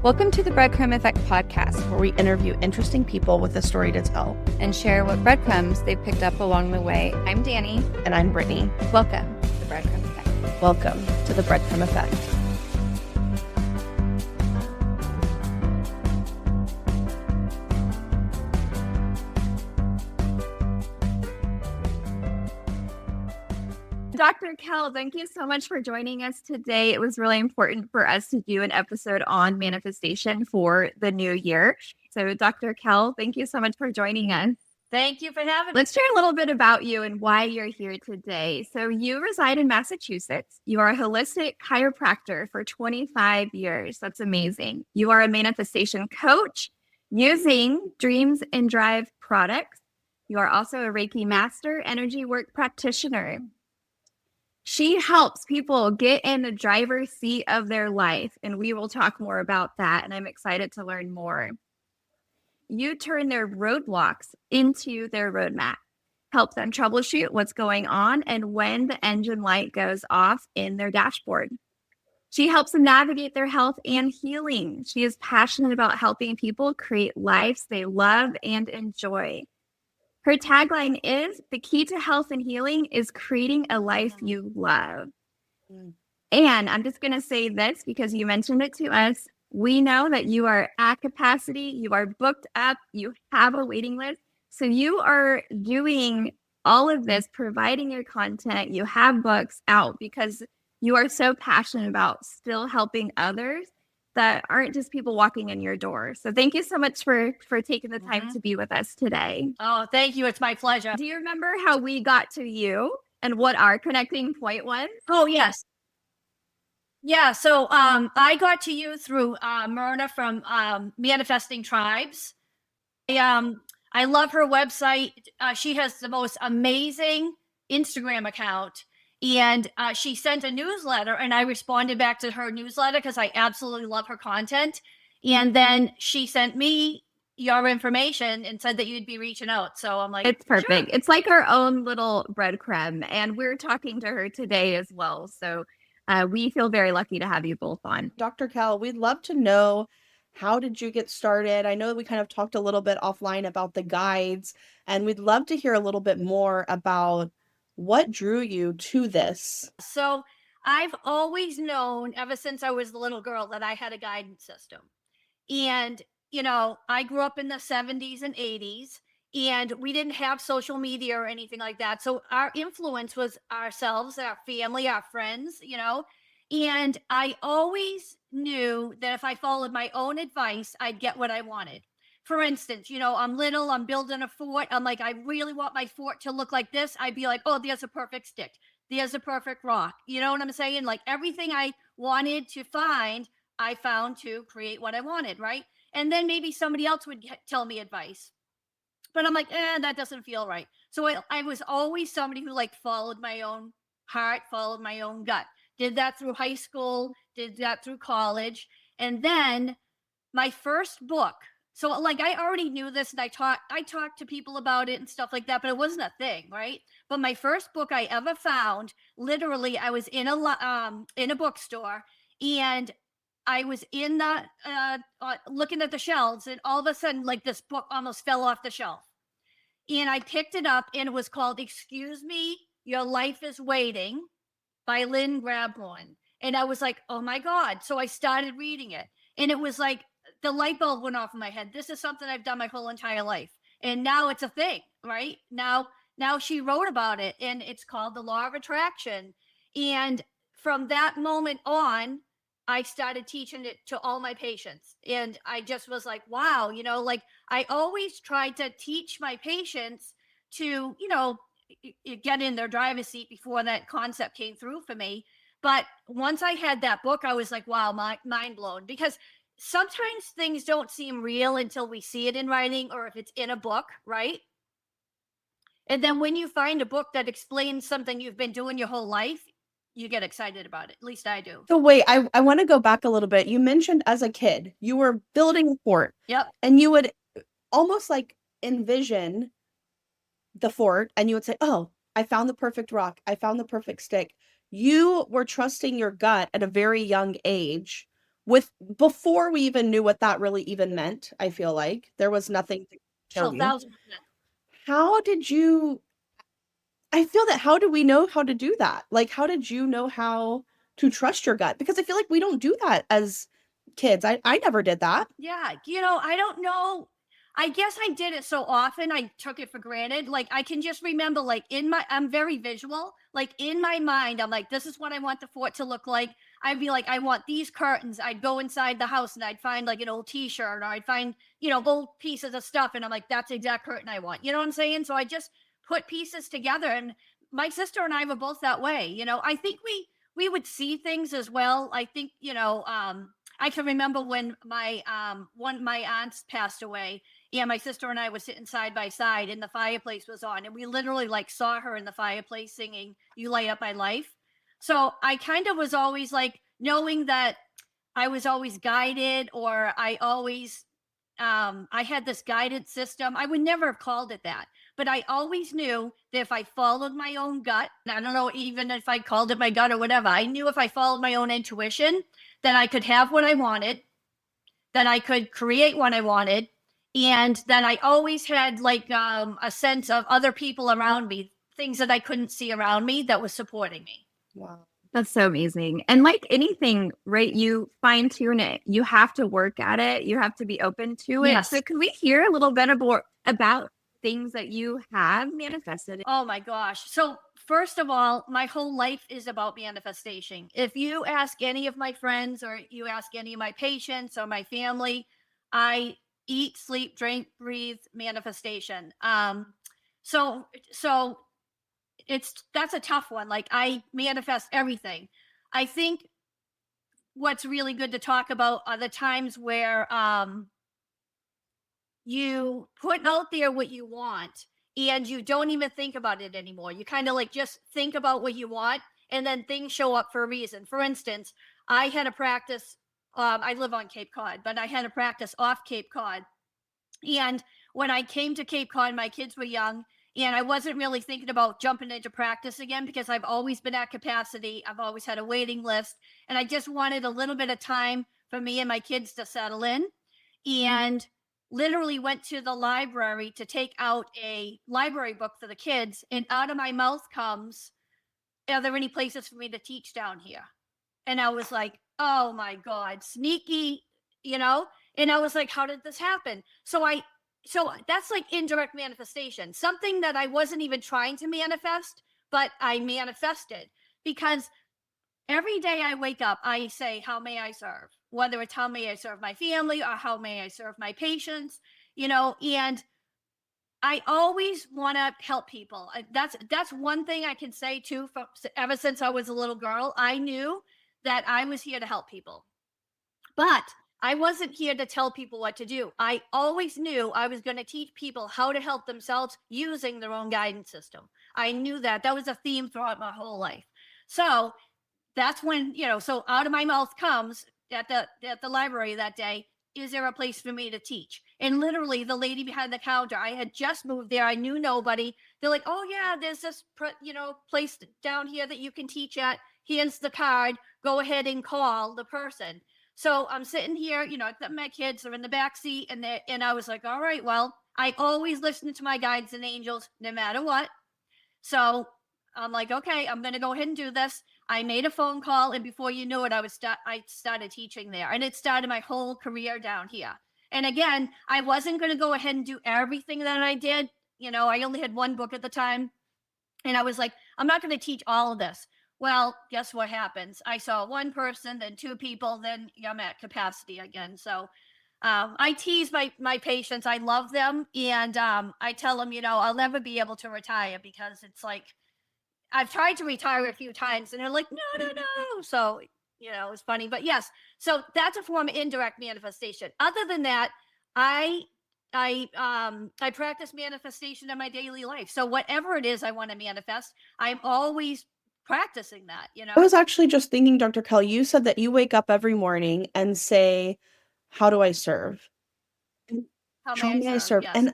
Welcome to the Breadcrumb Effect podcast, where we interview interesting people with a story to tell and share what breadcrumbs they've picked up along the way. I'm Danny. And I'm Brittany. Welcome to the Breadcrumb Effect. Welcome to the Breadcrumb Effect. Dr. Kell, thank you so much for joining us today. It was really important for us to do an episode on manifestation for the new year. So, Dr. Kell, thank you so much for joining us. Thank you for having me. Let's share a little bit about you and why you're here today. So, you reside in Massachusetts. You are a holistic chiropractor for 25 years. That's amazing. You are a manifestation coach using Dreams and Drive products. You are also a Reiki master, energy work practitioner. She helps people get in the driver's seat of their life, and we will talk more about that, and I'm excited to learn more. You turn their roadblocks into their roadmap, help them troubleshoot what's going on and when the engine light goes off in their dashboard. She helps them navigate their health and healing. She is passionate about helping people create lives they love and enjoy. Her tagline is, the key to health and healing is creating a life you love. And I'm just going to say this because you mentioned it to us. We know that you are at capacity, you are booked up, you have a waiting list. So you are doing all of this, providing your content, you have books out because you are so passionate about still helping others that aren't just people walking in your door. So thank you so much for taking the time to be with us today. Oh, thank you. It's my pleasure. Do you remember how we got to you and what our connecting point was? Oh, yes. Yeah. So I got to you through Myrna from Manifesting Tribes. I love her website. She has the most amazing Instagram account. And she sent a newsletter and I responded back to her newsletter because I absolutely love her content. And then she sent me your information and said that you'd be reaching out. So I'm like, it's perfect. Sure. It's like our own little breadcrumb. And we're talking to her today as well. So we feel very lucky to have you both on. Dr. Kell, we'd love to know, how did you get started? I know that we kind of talked a little bit offline about the guides, and we'd love to hear a little bit more about what drew you to this. So I've always known ever since I was a little girl that I had a guidance system. And, you know, I grew up in the 70s and 80s and we didn't have social media or anything like that. So our influence was ourselves, our family, our friends, you know, and I always knew that if I followed my own advice, I'd get what I wanted. For instance, you know, I'm little, I'm building a fort. I'm like, I really want my fort to look like this. I'd be like, oh, there's a perfect stick. There's a perfect rock. You know what I'm saying? Like everything I wanted to find, I found to create what I wanted, right? And then maybe somebody else would tell me advice. But I'm like, that doesn't feel right. So I was always somebody who like followed my own heart, followed my own gut. Did that through high school, did that through college. And then my first book, so like I already knew this and I talked to people about it and stuff like that, but it wasn't a thing, right? But my first book I ever found, literally I was in a bookstore and I was in the looking at the shelves and all of a sudden like this book almost fell off the shelf. And I picked it up and it was called Excuse Me, Your Life is Waiting by Lynn Grabhorn. And I was like, oh my God. So I started reading it and it was like, the light bulb went off in my head. This is something I've done my whole entire life. And now it's a thing, right? Now she wrote about it and it's called The Law of Attraction. And from that moment on, I started teaching it to all my patients. And I just was like, wow, you know, like I always tried to teach my patients to, you know, get in their driver's seat before that concept came through for me. But once I had that book, I was like, wow, mind blown, because sometimes things don't seem real until we see it in writing or if it's in a book, right? And then when you find a book that explains something you've been doing your whole life, you get excited about it. At least I do. So wait, I want to go back a little bit. You mentioned as a kid, you were building a fort. Yep. And you would almost like envision the fort and you would say, oh, I found the perfect rock. I found the perfect stick. You were trusting your gut at a very young age before we even knew what that really even meant, I feel like there was nothing to show Oh, you. 1000%. How did you I feel that how do we know how to do that? Like, how did you know how to trust your gut? Because I feel like we don't do that as kids. I never did that. Yeah, I don't know. I guess I did it so often, I took it for granted. Like, I can just remember, like, I'm very visual. Like, in my mind, I'm like, this is what I want the fort to look like. I'd be like, I want these curtains. I'd go inside the house and I'd find like an old t-shirt, or I'd find, old pieces of stuff. And I'm like, that's the exact curtain I want. You know what I'm saying? So I just put pieces together. And my sister and I were both that way. I think we would see things as well. I think, I can remember when one of my aunts passed away. Yeah, my sister and I were sitting side by side, and the fireplace was on, and we literally like saw her in the fireplace singing "You Light Up My Life." So I kind of was always like knowing that I was always guided, or I had this guidance system. I would never have called it that, but I always knew that if I followed my own gut, I don't know, even if I called it my gut or whatever, I knew if I followed my own intuition, then I could have what I wanted, then I could create what I wanted. And then I always had like a sense of other people around me, things that I couldn't see around me that was supporting me. Wow. That's so amazing. And like anything, right? You fine tune it. You have to work at it. You have to be open to it. Yes. So could we hear a little bit about things that you have manifested? Oh my gosh. So, first of all, my whole life is about manifestation. If you ask any of my friends, or you ask any of my patients or my family, I eat, sleep, drink, breathe manifestation. So that's a tough one. Like, I manifest everything. I think what's really good to talk about are the times where you put out there what you want and you don't even think about it anymore. You kind of like just think about what you want, and then things show up for a reason. For instance, I had a practice. I live on Cape Cod, but I had a practice off Cape Cod. And when I came to Cape Cod, my kids were young, and I wasn't really thinking about jumping into practice again because I've always been at capacity. I've always had a waiting list, and I just wanted a little bit of time for me and my kids to settle in. And literally went to the library to take out a library book for the kids, and out of my mouth comes, are there any places for me to teach down here? And I was like, oh my God, sneaky, you know? And I was like, how did this happen? So that's like indirect manifestation, something that I wasn't even trying to manifest, but I manifested because every day I wake up, I say, how may I serve? Whether it's how may I serve my family or how may I serve my patients, and I always want to help people. That's one thing I can say too. Ever since I was a little girl, I knew that I was here to help people, but I wasn't here to tell people what to do. I always knew I was going to teach people how to help themselves using their own guidance system. I knew that was a theme throughout my whole life. So that's when, so out of my mouth comes at the library that day, is there a place for me to teach? And literally the lady behind the counter, I had just moved there, I knew nobody. They're like, oh yeah, there's this place down here that you can teach at. Here's the card, go ahead and call the person. So I'm sitting here, my kids are in the back seat, and I was like, all right, well, I always listen to my guides and angels no matter what. So I'm like, okay, I'm going to go ahead and do this. I made a phone call, and before you knew it, I started teaching there, and it started my whole career down here. And again, I wasn't going to go ahead and do everything that I did. I only had one book at the time, and I was like, I'm not going to teach all of this. Well, guess what happens? I saw one person, then two people, then I'm at capacity again. So I tease my patients. I love them, and I tell them, I'll never be able to retire because it's like I've tried to retire a few times, and they're like, no, no, no. So it's funny, but yes. So that's a form of indirect manifestation. Other than that, I practice manifestation in my daily life. So whatever it is I want to manifest, I'm always practicing that. I was actually just thinking, Dr. Kelly, you said that you wake up every morning and say, how do I serve? How may I serve? Yes. And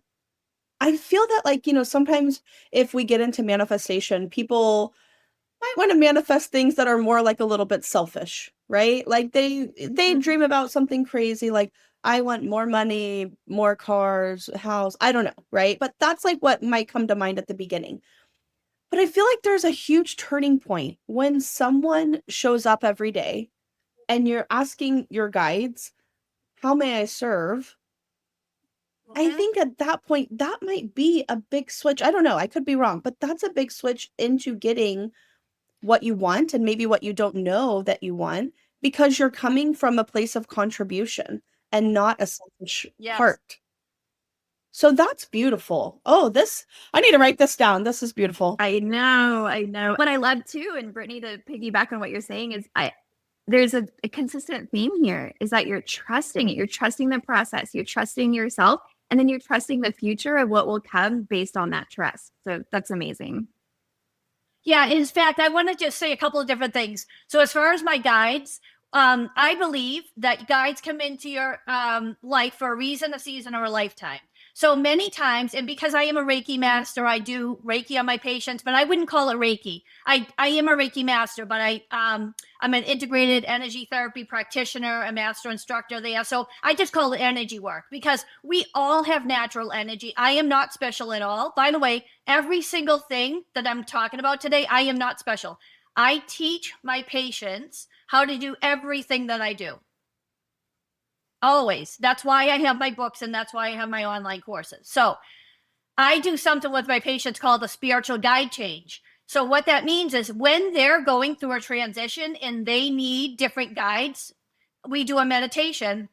I feel that, like, sometimes if we get into manifestation, people might want to manifest things that are more like a little bit selfish. right? Like they dream about something crazy, like I want more money, more cars, house, I don't know, right? But that's like what might come to mind at the beginning. But I feel like there's a huge turning point when someone shows up every day and you're asking your guides, how may I serve? I Mhm. think at that point, that might be a big switch. I don't know. I could be wrong, but that's a big switch into getting what you want and maybe what you don't know that you want because you're coming from a place of contribution and not a selfish Yes. heart. So that's beautiful. Oh, I need to write this down. This is beautiful. I know, I know. What I love too, and Brittany, to piggyback on what you're saying, is there's a consistent theme here is that you're trusting it. You're trusting the process, you're trusting yourself, and then you're trusting the future of what will come based on that trust. So that's amazing. Yeah, in fact, I want to just say a couple of different things. So, as far as my guides, I believe that guides come into your life for a reason, a season, or a lifetime. So many times, and because I am a Reiki master, I do Reiki on my patients, but I wouldn't call it Reiki. I am a Reiki master, but I'm an integrated energy therapy practitioner, a master instructor there. So I just call it energy work because we all have natural energy. I am not special at all. By the way, every single thing that I'm talking about today, I am not special. I teach my patients how to do everything that I do. Always. That's why I have my books and that's why I have my online courses. So I do something with my patients called a spiritual guide change. So what that means is when they're going through a transition and they need different guides, we do a meditation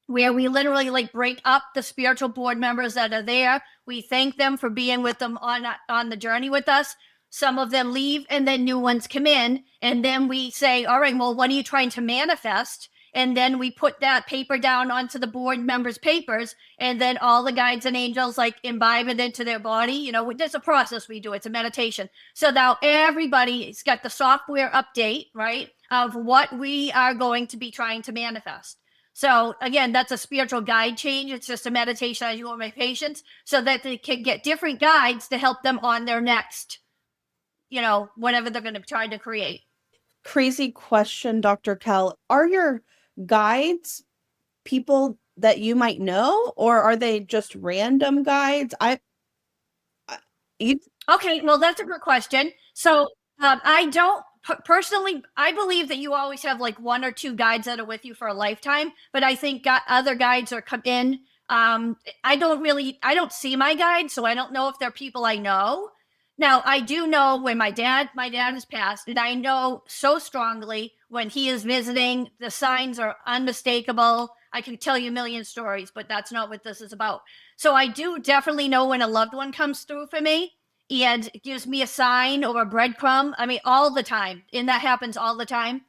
where we literally like break up the spiritual board members that are there. We thank them for being with them on the journey with us. Some of them leave and then new ones come in. And then we say, all right, well, what are you trying to manifest? And then we put that paper down onto the board members' papers. And then all the guides and angels like imbibe it into their body. You know, there's a process we do. It's a meditation. So now everybody's got the software update, right, of what we are going to be trying to manifest. So again, that's a spiritual guide change. It's just a meditation I do with my patients so that they can get different guides to help them on their next, whatever they're going to try to create. Crazy question, Dr. Kell. Are your guides people that you might know, or are they just random guides? I you, Okay, well, that's a good question. So I don't personally, I believe that you always have like one or two guides that are with you for a lifetime, but I think other guides are come in. I don't see my guides, so I don't know if they're people I know. Now, I do know when my dad has passed, and I know so strongly when he is visiting, the signs are unmistakable. I can tell you a million stories, but that's not what this is about. So I do definitely know when a loved one comes through for me and gives me a sign or a breadcrumb. I mean, all the time. And that happens all the time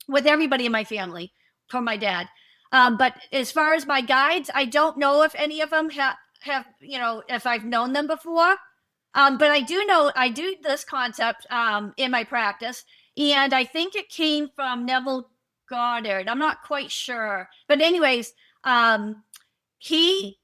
with everybody in my family from my dad. But as far as my guides, I don't know if any of them have if I've known them before. But I do know I do this concept in my practice. And I think it came from Neville Goddard. I'm not quite sure. But anyways, he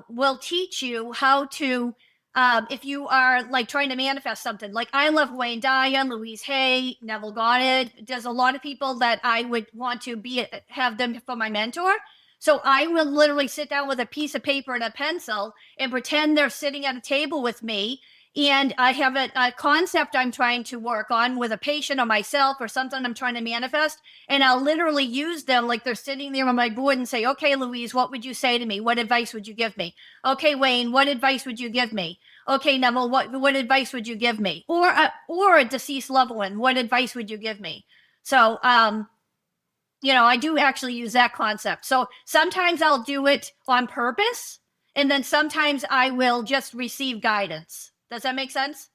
will teach you how to if you are like trying to manifest something. Like I love Wayne Dyer, Louise Hay, Neville Goddard. There's a lot of people that I would want to have them for my mentor. So I will literally sit down with a piece of paper and a pencil and pretend they're sitting at a table with me. And I have a concept I'm trying to work on with a patient or myself or something I'm trying to manifest. And I'll literally use them like they're sitting there on my board and say, okay, Louise, what would you say to me? What advice would you give me? Okay, Wayne, what advice would you give me? Okay, Neville, what advice would you give me? Or a deceased loved one, what advice would you give me? So, I do actually use that concept. So sometimes I'll do it on purpose, and then sometimes I will just receive guidance. Does that make sense?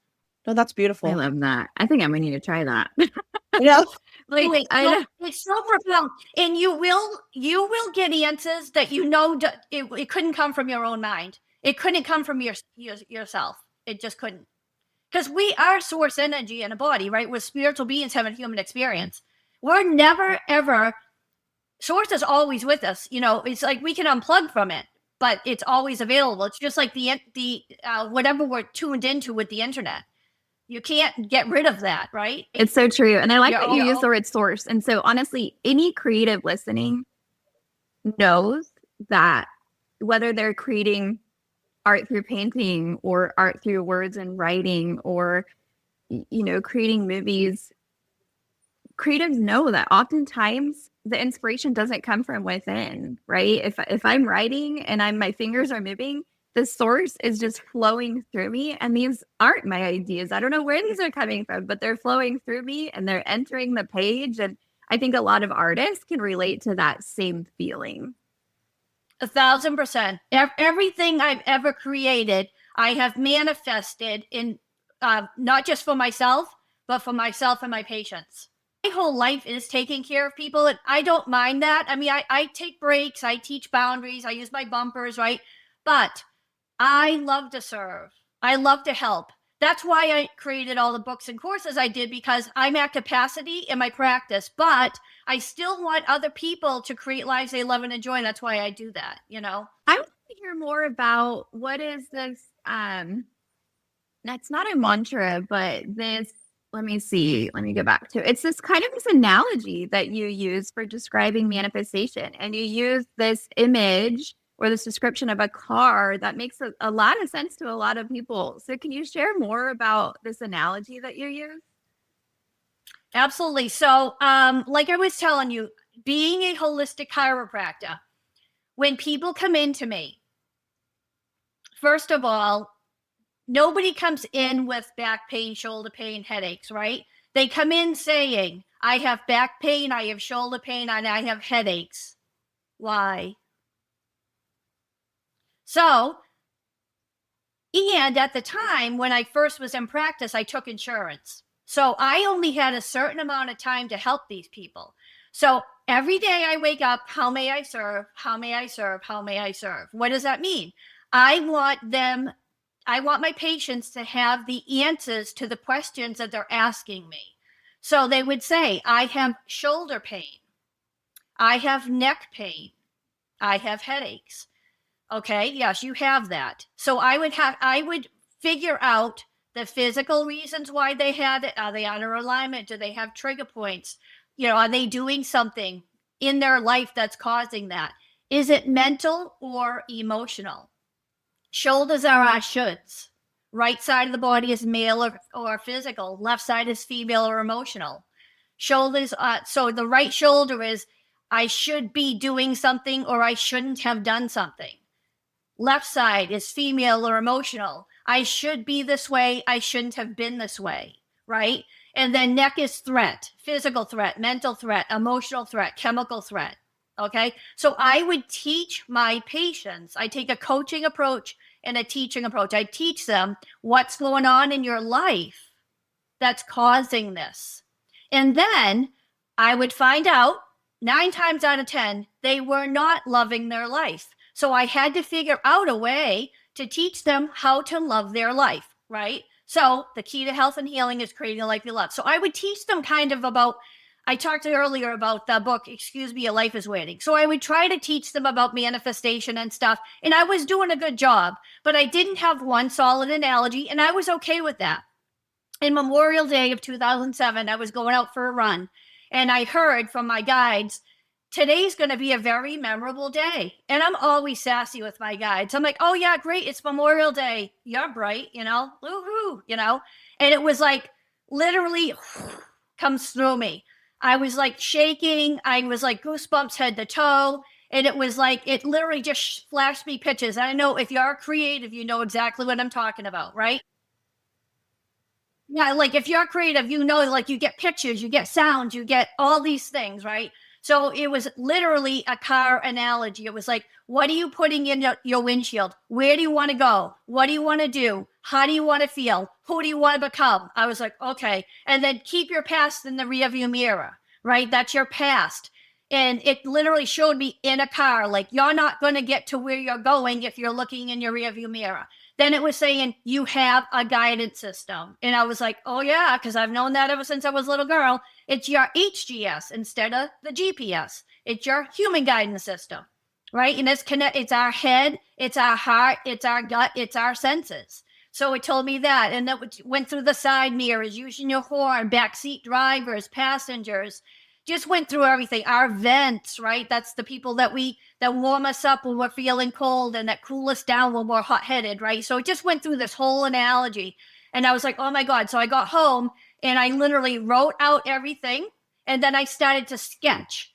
no, that's I beautiful. love that. I think I'm gonna need to try that. Yeah. Like Wait, I know. it's so profound, and you will get answers that it couldn't come from your own mind. It couldn't come from yourself. It just couldn't, because we are source energy in a body, right? We're spiritual beings having human experience. We're never ever source is always with us. It's like we can unplug from it, but it's always available. It's just like the whatever we're tuned into with the internet. You can't get rid of that, right? It's so true. And I like Yeah, that you oh, use the word source. And so honestly, any creative listening knows that whether they're creating art through painting or art through words and writing or creating movies, creatives know that oftentimes the inspiration doesn't come from within, right? If I'm writing and my fingers are moving, the source is just flowing through me, and these aren't my ideas. I don't know where these are coming from, but they're flowing through me and they're entering the page. And I think a lot of artists can relate to that same feeling. 1,000%. Everything I've ever created, I have manifested in not just for myself, but for myself and my patients. My whole life is taking care of people, and I don't mind that. I mean, I take breaks, I teach boundaries, I use my bumpers, right? But I love to serve. I love to help. That's why I created all the books and courses I did, because I'm at capacity in my practice, but I still want other people to create lives they love and enjoy. And that's why I do that, you know? I want to hear more about what is this, that's not a mantra, but this, let me see, let me go back to it. It's this kind of this analogy that you use for describing manifestation. And you use this image or this description of a car that makes a lot of sense to a lot of people. So can you share more about this analogy that you use? Absolutely. So, like I was telling you, being a holistic chiropractor, when people come into me, first of all, nobody comes in with back pain, shoulder pain, headaches, right? They come in saying, I have back pain, I have shoulder pain, and I have headaches. Why? So, and at the time when I first was in practice, I took insurance. So I only had a certain amount of time to help these people. So every day I wake up, how may I serve? How may I serve? How may I serve? What does that mean? I want my patients to have the answers to the questions that they're asking me. So they would say, I have shoulder pain. I have neck pain. I have headaches. Okay, yes, you have that. So I would figure out the physical reasons why they had it. Are they out of alignment? Do they have trigger points? Are they doing something in their life that's causing that? Is it mental or emotional? Shoulders are our shoulds. Right side of the body is male or physical. Left side is female or emotional. Shoulders, so the right shoulder is, I should be doing something or I shouldn't have done something. Left side is female or emotional. I should be this way. I shouldn't have been this way, right? And then neck is threat, physical threat, mental threat, emotional threat, chemical threat. Okay. So I would teach my patients, I take a coaching approach and a teaching approach. I teach them what's going on in your life that's causing this. And then I would find out 9 times out of 10, they were not loving their life. So I had to figure out a way to teach them how to love their life, right? So the key to health and healing is creating a life you love. So I would teach them kind of about, I talked earlier about the book, Excuse Me, Your Life is Waiting. So I would try to teach them about manifestation and stuff. And I was doing a good job, but I didn't have one solid analogy, and I was okay with that. In Memorial Day of 2007, I was going out for a run, and I heard from my guides, today's going to be a very memorable day. And I'm always sassy with my guides. I'm like, oh yeah, great. It's Memorial Day. You're bright, woohoo, and it was like literally comes through me. I was like shaking. I was like goosebumps head to toe. And it was like, it literally just flashed me pictures. I know if you're creative, you know exactly what I'm talking about, right? Yeah, like if you're creative, like you get pictures, you get sounds, you get all these things, right? So it was literally a car analogy. It was like, what are you putting in your windshield? Where do you want to go? What do you want to do? How do you want to feel? Who do you want to become? I was like, okay. And then keep your past in the rearview mirror, right? That's your past. And it literally showed me in a car, like you're not going to get to where you're going if you're looking in your rearview mirror. Then it was saying you have a guidance system. And I was like, oh yeah, because I've known that ever since I was a little girl. It's your HGS instead of the GPS. It's your human guidance system, right? And it's our head, it's our heart, it's our gut, it's our senses. So it told me that. And that went through the side mirrors, using your horn, backseat drivers, passengers, just went through everything. Our vents, right? That's the people that warm us up when we're feeling cold and that cool us down when we're hot headed, right? So it just went through this whole analogy. And I was like, oh my God. So I got home and I literally wrote out everything. And then I started to sketch.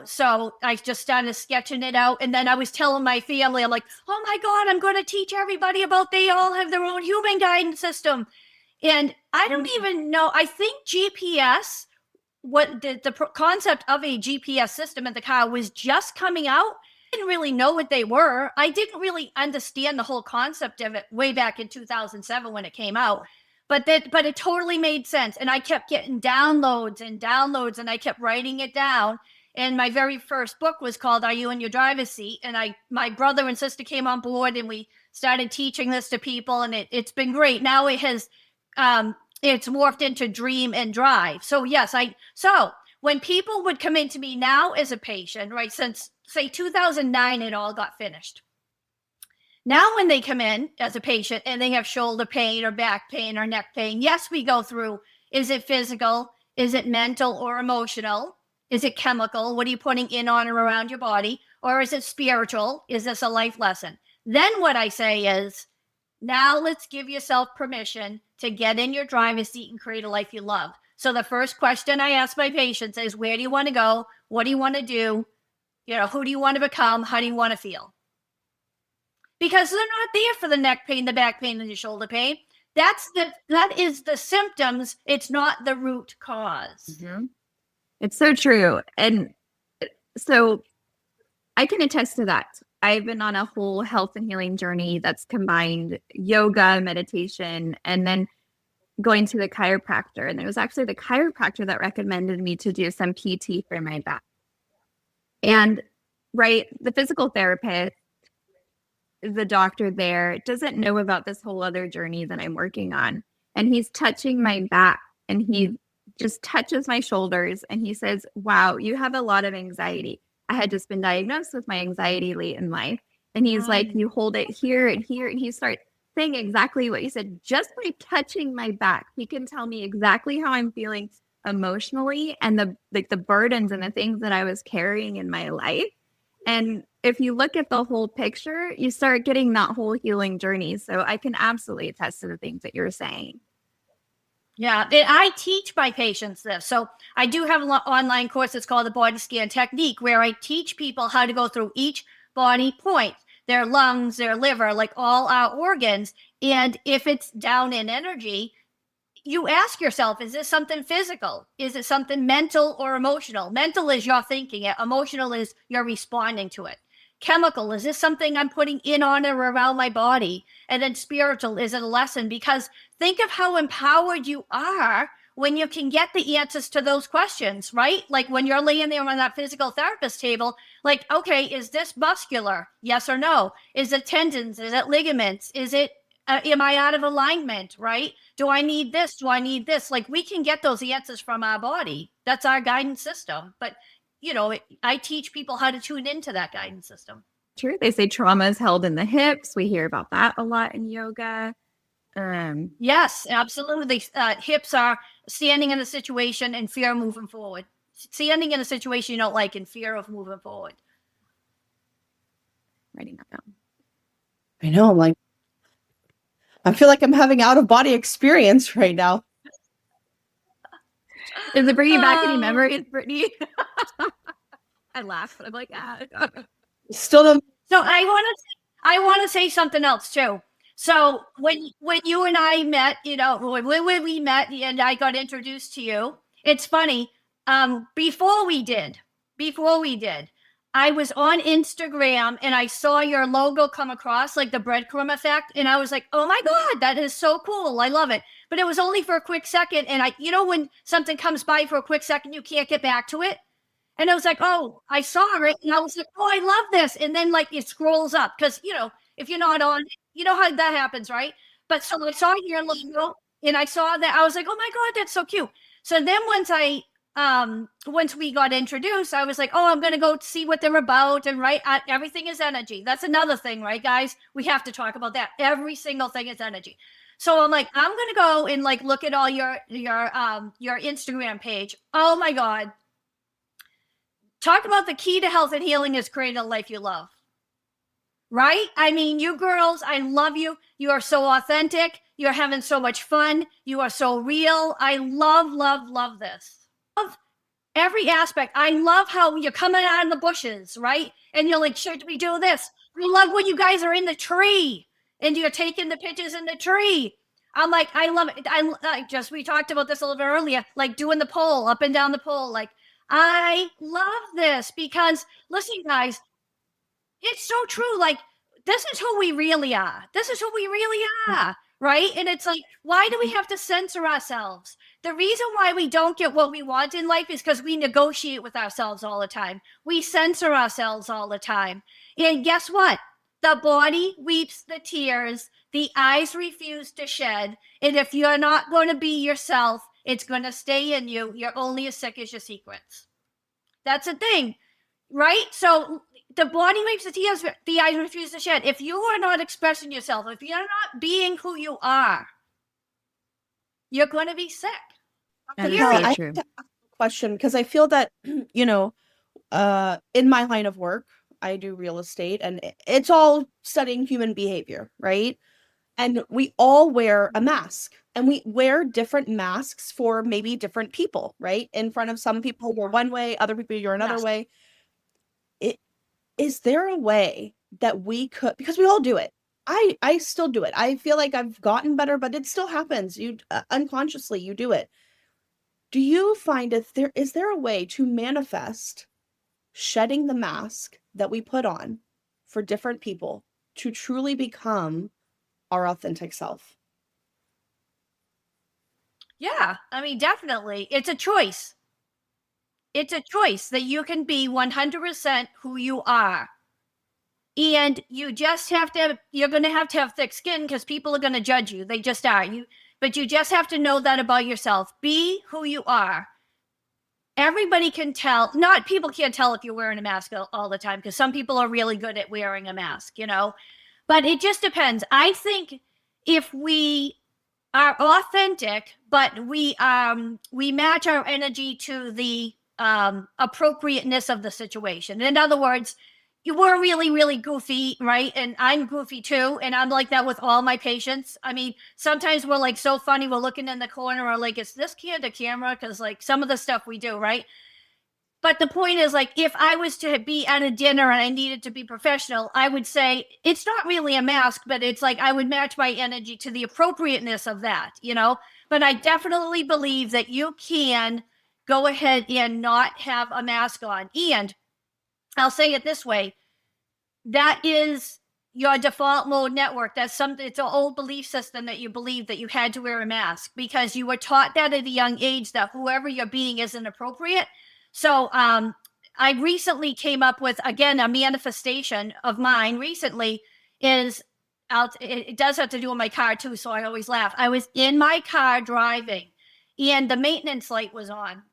So I just started sketching it out. And then I was telling my family, I'm like, oh my God, I'm going to teach everybody about they all have their own human guidance system. And I don't even know. I think GPS, what the concept of a GPS system in the car was just coming out. I didn't really know what they were. I didn't really understand the whole concept of it way back in 2007 when it came out. But it totally made sense. And I kept getting downloads, and I kept writing it down. And my very first book was called Are You in Your Driver's Seat? And my brother and sister came on board and we started teaching this to people, and it's been great. Now it has it's morphed into Dream and Drive. So yes, so when people would come into me now as a patient, right, since say 2009 it all got finished. Now when they come in as a patient and they have shoulder pain or back pain or neck pain, yes, we go through, is it physical? Is it mental or emotional? Is it chemical? What are you putting in, on, or around your body? Or is it spiritual? Is this a life lesson? Then what I say is, now let's give yourself permission to get in your driver's seat and create a life you love. So the first question I ask my patients is, where do you want to go? What do you want to do? Who do you want to become? How do you want to feel? Because they're not there for the neck pain, the back pain, and the shoulder pain. That is the symptoms. It's not the root cause. Mm-hmm. It's so true. And so I can attest to that. I've been on a whole health and healing journey that's combined yoga, meditation, and then going to the chiropractor. And it was actually the chiropractor that recommended me to do some PT for my back. And right, the physical therapist, the doctor there, doesn't know about this whole other journey that I'm working on. And he's touching my back, and he just touches my shoulders, and he says, wow, you have a lot of anxiety. I had just been diagnosed with my anxiety late in life. And he's like, you hold it here and here. And he starts saying exactly what you said. Just by touching my back, he can tell me exactly how I'm feeling emotionally and the burdens and the things that I was carrying in my life. And if you look at the whole picture, you start getting that whole healing journey. So I can absolutely attest to the things that you're saying. Yeah, I teach my patients this. So I do have an online course. It's called the Body Scan Technique, where I teach people how to go through each body point, their lungs, their liver, like all our organs. And if it's down in energy, you ask yourself, is this something physical? Is it something mental or emotional? Mental is you're thinking it. Emotional is you're responding to it. Chemical, is this something I'm putting in, on, or around my body? And then spiritual, is it a lesson? Because think of how empowered you are when you can get the answers to those questions, right? Like when you're laying there on that physical therapist table, like, okay, is this muscular? Yes or no? Is it tendons? Is it ligaments? Is it, am I out of alignment, right? Do I need this? Do I need this? Like we can get those answers from our body. That's our guidance system. But I teach people how to tune into that guidance system. True. They say trauma is held in the hips. We hear about that a lot in yoga. Yes, absolutely. Hips are standing in a situation and fear of moving forward. Standing in a situation you don't like and fear of moving forward. Writing that down. I know. I feel like I'm having out of body experience right now. Does it bring you back any memories, Brittany? I laugh, but I'm like, Still don't. So I want to say something else too. So when you and I met, when we met and I got introduced to you, it's funny. Before we did, I was on Instagram and I saw your logo come across, like the breadcrumb effect. And I was like, oh my God, that is so cool. I love it. But it was only for a quick second. And when something comes by for a quick second, you can't get back to it. And I was like, oh, I saw it. And I was like, oh, I love this. And then it scrolls up because, if you're not on, how that happens, right? But so I saw your logo and I saw that. I was like, oh my God, that's so cute. So then once I once we got introduced, I was like, oh, I'm going to go see what they're about. And everything is energy. That's another thing, right, guys? We have to talk about that. Every single thing is energy. So I'm like, I'm going to go and like look at all your Instagram page. Oh my God. Talk about the key to health and healing is creating a life you love. Right? I mean, you girls, I love you. You are so authentic. You're having so much fun. You are so real. I love, love, love this. Love every aspect. I love how you're coming out of the bushes, right? And you're like, should we do this? I love when you guys are in the tree and you're taking the pictures in the tree. I'm like, I love it. We talked about this a little bit earlier, like doing the pole, up and down the pole. Like, I love this because, listen, guys, it's so true. Like, this is who we really are. This is who we really are, right? And it's like, why do we have to censor ourselves? The reason why we don't get what we want in life is because we negotiate with ourselves all the time. We censor ourselves all the time. And guess what? The body weeps the tears. The eyes refuse to shed. And if you're not going to be yourself, it's going to stay in you. You're only as sick as your secrets. That's a thing, right? So the body weeps the tears, the eyes refuse to shed. If you are not expressing yourself, if you're not being who you are, you're going to be sick. That is Carol, so I have true. to ask a question because I feel that, you know, in my line of work, I do real estate and it's all studying human behavior, right? And we all wear a mask and we wear different masks for maybe different people, right? In front of some people, you're one way, other people, you're another Yes. way. Is there a way that we could, because we all do it. I still do it. I feel like I've gotten better, but it still happens. You unconsciously you do it. Do you find is there a way to manifest shedding the mask that we put on for different people to truly become our authentic self? Yeah, I mean, definitely. It's a choice. It's a choice that you can be 100% who you are. And you just have to, you're going to have thick skin because people are going to judge you. They just are. But you just have to know that about yourself. Be who you are. Everybody can tell, not people can't tell if you're wearing a mask all the time because some people are really good at wearing a mask, you know, but it just depends. I think if we are authentic, but we match our energy to the appropriateness of the situation. In other words, you were really, really goofy, right? And I'm goofy too. And I'm like that with all my patients. I mean, sometimes we're like so funny, we're looking in the corner or like, is this kid a camera? Because like some of the stuff we do, right? But the point is, like, if I was to be at a dinner and I needed to be professional, I would say it's not really a mask, but it's like I would match my energy to the appropriateness of that, you know? But I definitely believe that you can go ahead and not have a mask on. And I'll say it this way, that is your default mode network. It's an old belief system that you believe that you had to wear a mask because you were taught that at a young age that whoever you're being isn't appropriate. So I recently came up with, again, a manifestation of mine recently is it does have to do with my car too. So I always laugh. I was in my car driving and the maintenance light was on.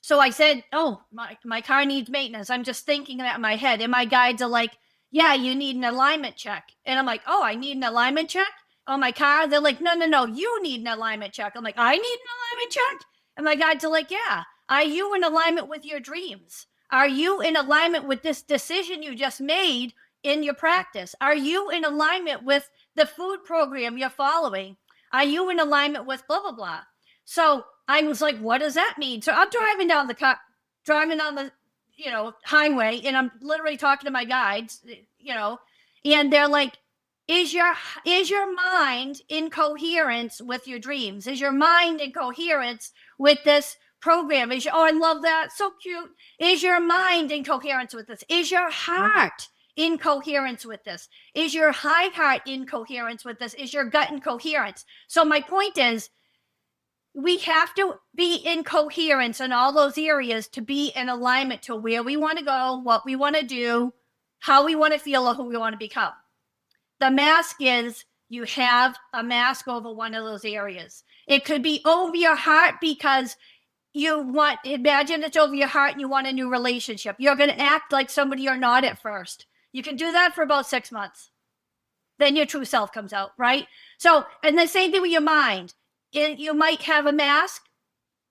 So I said, oh, my car needs maintenance. I'm just thinking that in my head. And my guides are like, yeah, you need an alignment check. And I'm like, oh, I need an alignment check on my car? They're like, no, you need an alignment check. I'm like, I need an alignment check? And my guides are like, yeah. Are you in alignment with your dreams? Are you in alignment with this decision you just made in your practice? Are you in alignment with the food program you're following? Are you in alignment with blah, blah, blah? So I was like, what does that mean? So I'm driving on the highway, and I'm literally talking to my guides, and they're like, is your mind in coherence with your dreams? Is your mind in coherence with this program? I love that. So cute. Is your mind in coherence with this? Is your heart in coherence with this? Is your high heart in coherence with this? Is your gut in coherence? So my point is, we have to be in coherence in all those areas to be in alignment to where we want to go, what we want to do, how we want to feel, or who we want to become. The mask is you have a mask over one of those areas. It could be over your heart because imagine it's over your heart and you want a new relationship. You're going to act like somebody you're not at first. You can do that for about 6 months. Then your true self comes out, right? So, and the same thing with your mind. You might have a mask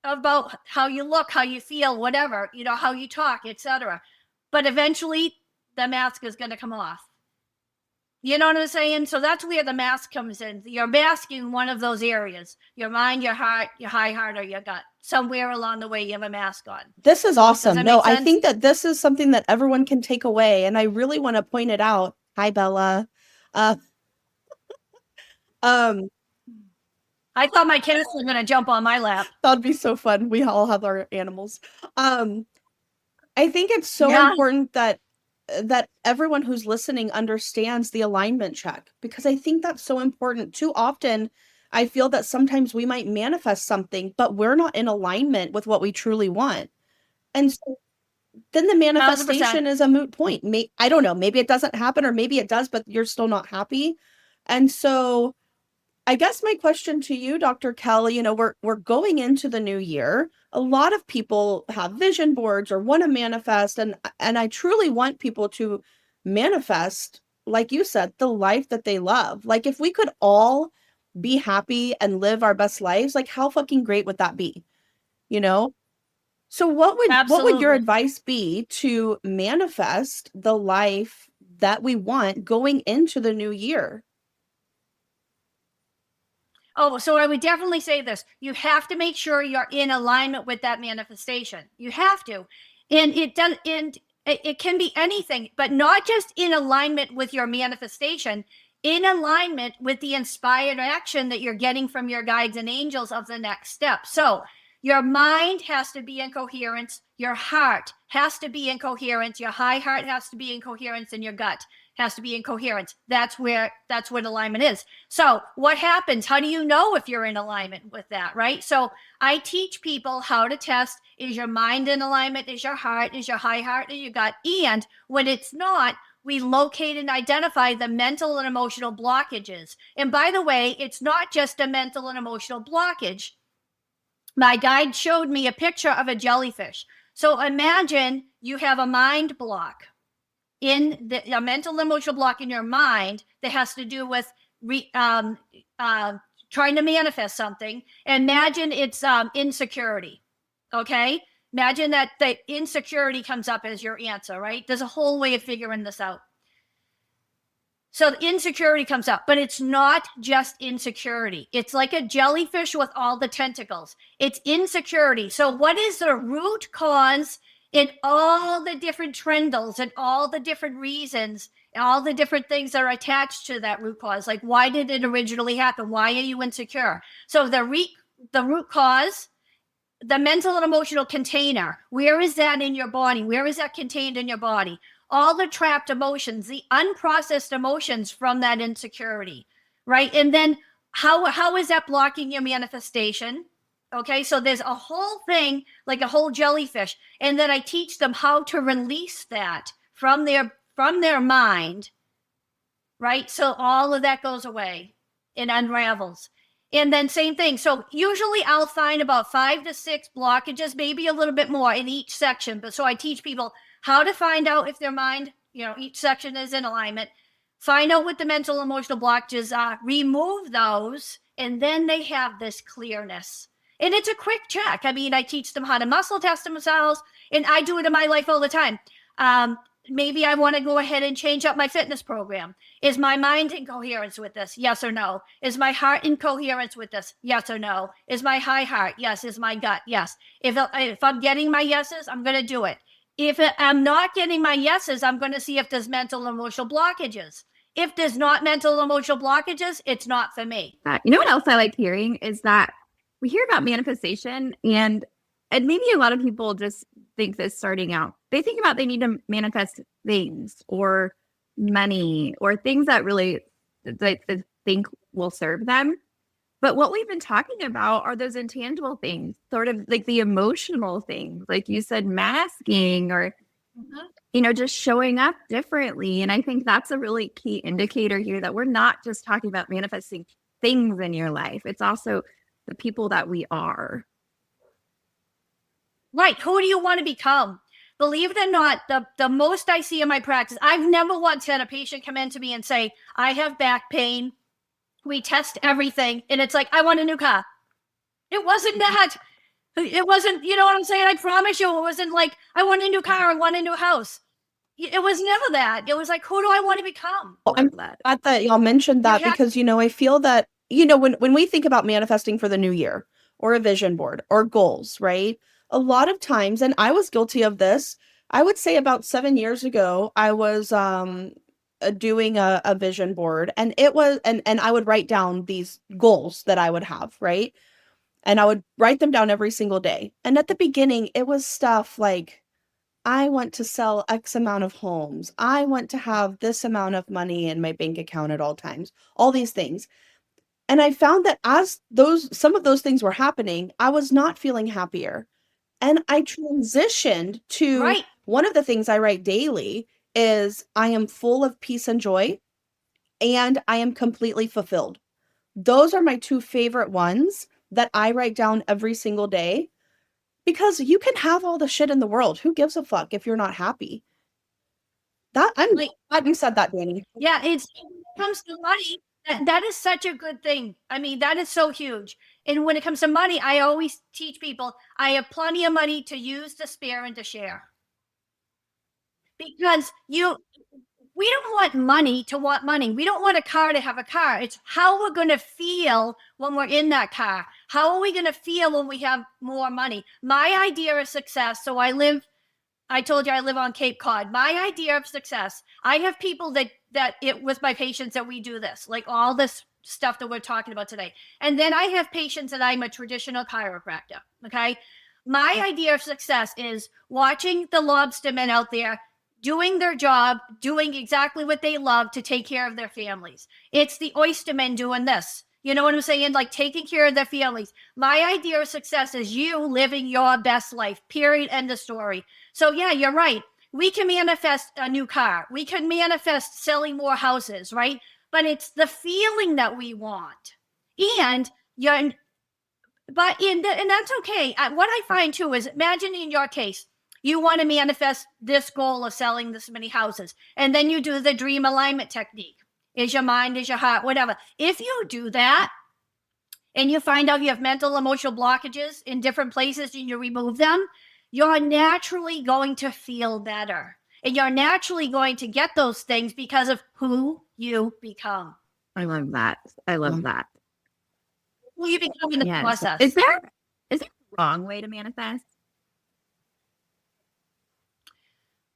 about how you look, how you feel, whatever, how you talk, etc. But eventually the mask is going to come off. You know what I'm saying? So that's where the mask comes in. You're masking one of those areas, your mind, your heart, your high heart, or your gut. Somewhere along the way, you have a mask on. This is awesome. No, I sense? think that this is something that everyone can take away. And I really want to point it out. Hi, Bella. Uh, um, I thought my cats were going to jump on my lap. That'd be so fun. We all have our animals. I think it's so important that everyone who's listening understands the alignment check, because I think that's so important. Too often, I feel that sometimes we might manifest something, but we're not in alignment with what we truly want. And so then the manifestation 100%. is a moot point. I don't know, maybe it doesn't happen, or maybe it does, but you're still not happy. And so I guess my question to you, Dr. Kelly, we're going into the new year. A lot of people have vision boards or want to manifest, and I truly want people to manifest, like you said, the life that they love. Like, if we could all be happy and live our best lives, like, how fucking great would that be? So what would your advice be to manifest the life that we want going into the new year? Oh, so I would definitely say this. You have to make sure you're in alignment with that manifestation. You have to. And it can be anything, but not just in alignment with your manifestation, in alignment with the inspired action that you're getting from your guides and angels of the next step. So your mind has to be in coherence. Your heart has to be in coherence. Your high heart has to be in coherence, and your gut has to be in coherence. That's what alignment is. So what happens? How do you know if you're in alignment with that, right? So I teach people how to test, is your mind in alignment? Is your heart? Is your high heart? Is your gut? And when it's not, we locate and identify the mental and emotional blockages. And by the way, it's not just a mental and emotional blockage. My guide showed me a picture of a jellyfish. So imagine you have a mind block, a mental emotional block in your mind that has to do with trying to manifest something. Imagine it's insecurity. Okay. Imagine that the insecurity comes up as your answer, right? There's a whole way of figuring this out. So the insecurity comes up, but it's not just insecurity. It's like a jellyfish with all the tentacles. It's insecurity. So what is the root cause in all the different trendles and all the different reasons and all the different things that are attached to that root cause? Like, why did it originally happen? Why are you insecure? So the root cause, the mental and emotional container, where is that in your body? Where is that contained in your body? All the trapped emotions, the unprocessed emotions from that insecurity, right? And then how is that blocking your manifestation? Okay, so there's a whole thing, like a whole jellyfish, and then I teach them how to release that from their mind, right? So all of that goes away and unravels. And then same thing. So usually I'll find about 5 to 6 blockages, maybe a little bit more in each section. But so I teach people how to find out if their mind, each section is in alignment, find out what the mental emotional blockages are, remove those, and then they have this clearness. And it's a quick check. I mean, I teach them how to muscle test themselves, and I do it in my life all the time. Maybe I want to go ahead and change up my fitness program. Is my mind in coherence with this? Yes or no? Is my heart in coherence with this? Yes or no? Is my high heart? Yes. Is my gut? Yes. If I'm getting my yeses, I'm going to do it. If I'm not getting my yeses, I'm going to see if there's mental and emotional blockages. If there's not mental and emotional blockages, it's not for me. You know what else I like hearing is that we hear about manifestation, and maybe a lot of people just think this starting out. They think about they need to manifest things or money or things that really they think will serve them. But what we've been talking about are those intangible things, sort of like the emotional things, like you said, masking or, just showing up differently. And I think that's a really key indicator here that we're not just talking about manifesting things in your life. It's also the people that we are. Right. Who do you want to become? Believe it or not, the most I see in my practice, I've never once had a patient come in to me and say, I have back pain. We test everything. And it's like, I want a new car. It wasn't that. It wasn't, you know what I'm saying? I promise you, it wasn't like, I want a new car, I want a new house. It was never that. It was like, who do I want to become? I'm glad that y'all mentioned that because, I feel that, when we think about manifesting for the new year or a vision board or goals, right? A lot of times, and I was guilty of this, I would say about 7 years ago, I was doing a vision board and it was, and I would write down these goals that I would have, right? And I would write them down every single day. And at the beginning, it was stuff like, I want to sell X amount of homes. I want to have this amount of money in my bank account at all times. All these things. And I found that as some of those things were happening, I was not feeling happier. And I transitioned to Right. one of the things I write daily is I am full of peace and joy and I am completely fulfilled. Those are my two favorite ones that I write down every single day. Because you can have all the shit in the world. Who gives a fuck if you're not happy? I'm glad you said that, Danny. Yeah, when it comes to money, that is such a good thing. I mean, that is so huge. And when it comes to money, I always teach people I have plenty of money to use, to spare, and to share. Because we don't want money to want money. We don't want a car to have a car. It's how we're going to feel when we're in that car. How are we going to feel when we have more money? My idea of success, I told you I live on Cape Cod. My idea of success, I have people with my patients that we do this, like all this stuff that we're talking about today. And then I have patients that I'm a traditional chiropractor, okay? My idea of success is watching the lobstermen out there doing their job, doing exactly what they love to take care of their families. It's the oystermen doing this. You know what I'm saying? Like taking care of their families. My idea of success is you living your best life, period, end of story. So yeah, you're right. We can manifest a new car. We can manifest selling more houses, right? But it's the feeling that we want. And that's okay. What I find too is, imagine in your case, you want to manifest this goal of selling this many houses, and then you do the dream alignment technique. Is your mind, is your heart, whatever. If you do that and you find out you have mental, emotional blockages in different places and you remove them, you're naturally going to feel better. And you're naturally going to get those things because of who you become. I love that. I love that. Who you become in the process. Is there a wrong way to manifest?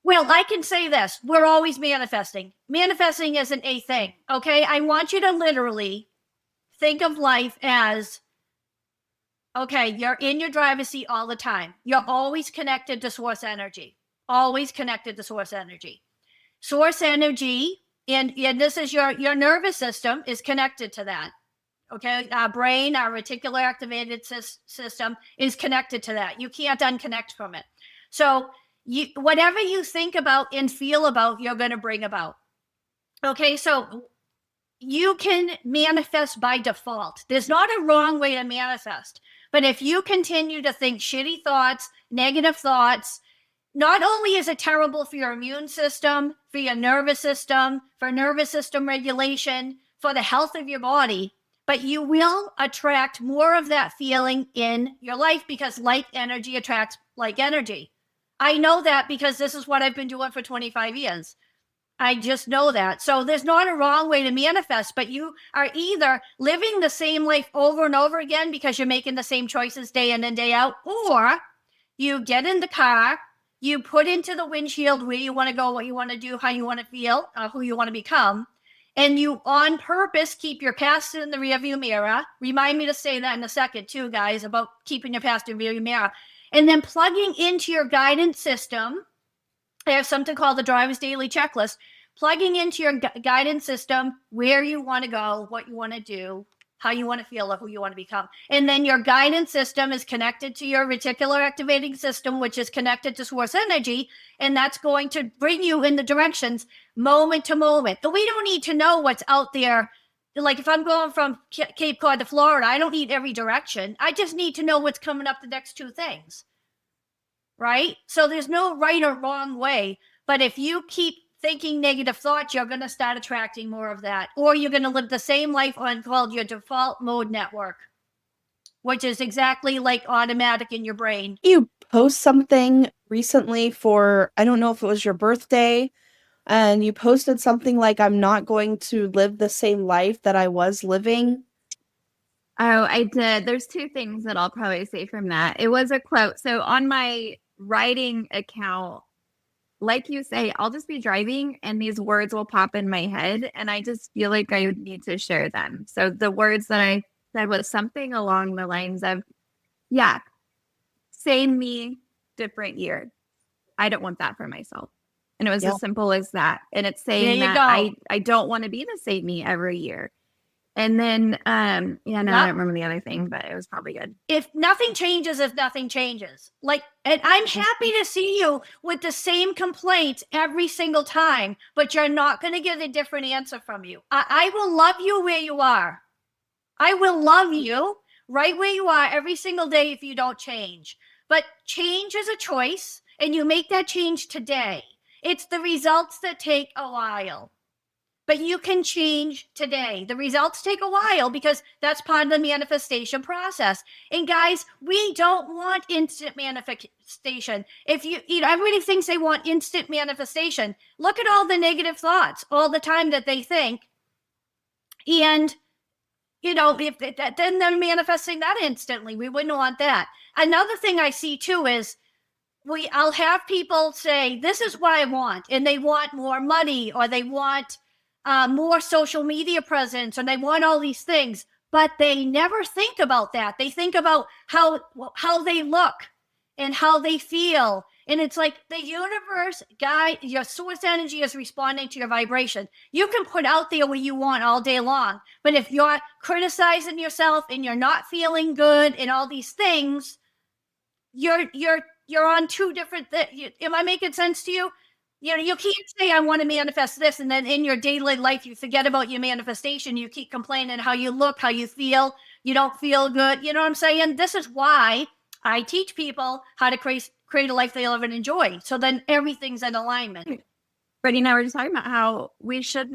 Well, I can say this. We're always manifesting. Manifesting isn't a thing, okay? I want you to literally think of life as, okay, you're in your driver's seat all the time. You're always connected to source energy. Always connected to source energy. Source energy, and this is your nervous system is connected to that. Okay, our brain, our reticular activated system is connected to that. You can't unconnect from it. So whatever you think about and feel about, you're going to bring about. Okay, so you can manifest by default. There's not a wrong way to manifest. But if you continue to think shitty thoughts, negative thoughts, not only is it terrible for your immune system, for your nervous system, for nervous system regulation, for the health of your body, but you will attract more of that feeling in your life because like energy attracts like energy. I know that because this is what I've been doing for 25 years. I just know that. So there's not a wrong way to manifest, but you are either living the same life over and over again because you're making the same choices day in and day out, or you get in the car, you put into the windshield where you want to go, what you want to do, how you want to feel, who you want to become, and you on purpose keep your past in the rearview mirror. Remind me to say that in a second too, guys, about keeping your past in the rearview mirror. And then plugging into your guidance system. I have something called the Driver's Daily Checklist. Plugging into your guidance system where you want to go, what you want to do, how you want to feel, or who you want to become. And then your guidance system is connected to your reticular activating system, which is connected to source energy. And that's going to bring you in the directions moment to moment. But we don't need to know what's out there. Like if I'm going from Cape Cod to Florida, I don't need every direction. I just need to know what's coming up the next two things. right? So there's no right or wrong way. But if you keep thinking negative thoughts, you're going to start attracting more of that. Or you're going to live the same life on called your default mode network, which is exactly like automatic in your brain. You post something recently for, I don't know if it was your birthday, and you posted something like, I'm not going to live the same life that I was living. Oh, I did. There's two things that I'll probably say from that. It was a quote. So on my writing account, like you say, I'll just be driving and these words will pop in my head and I just feel like I would need to share them. So the words that I said was something along the lines of, yeah, same me, different year. I don't want that for myself. And it was Yeah. as simple as that. And it's There saying you that go. I don't want to be the same me every year. And then I Yep. don't remember the other thing, but it was probably good. If nothing changes, like, and I'm happy to see you with the same complaints every single time, but you're not going to get a different answer from you. I will love you where you are. I will love you right where you are every single day if you don't change. But change is a choice, and you make that change today. It's the results that take a while. But you can change today. The results take a while because that's part of the manifestation process. And guys, we don't want instant manifestation. If everybody thinks they want instant manifestation. Look at all the negative thoughts all the time that they think. And then they're manifesting that instantly. We wouldn't want that. Another thing I see too is I'll have people say, this is what I want. And they want more money, or they want more social media presence, and they want all these things, but they never think about that. They think about how they look and how they feel. And it's like the universe, your source energy is responding to your vibration. You can put out there what you want all day long, but if you're criticizing yourself and you're not feeling good and all these things, you're on two different things. Am I making sense to you? You can't say, I want to manifest this, and then in your daily life, you forget about your manifestation. You keep complaining how you look, how you feel. You don't feel good. You know what I'm saying? This is why I teach people how to create a life they love and enjoy. So then everything's in alignment. Brittany and I were just talking about how we should,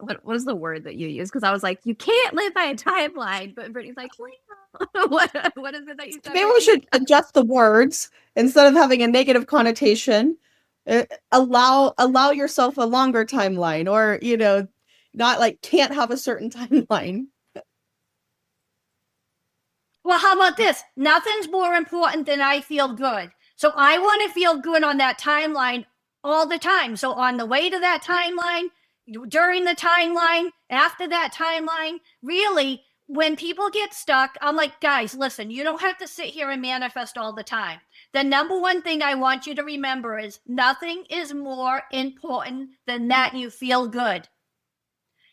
what was the word that you used? Because I was like, you can't live by a timeline. But Brittany's like, what is it that you said? Maybe we should adjust the words instead of having a negative connotation. Allow yourself a longer timeline, or not like can't have a certain timeline. Well, how about this? Nothing's more important than I feel good. So I want to feel good on that timeline all the time. So on the way to that timeline, during the timeline, after that timeline, really, when people get stuck, I'm like, guys, listen, you don't have to sit here and manifest all the time. The number one thing I want you to remember is nothing is more important than that you feel good.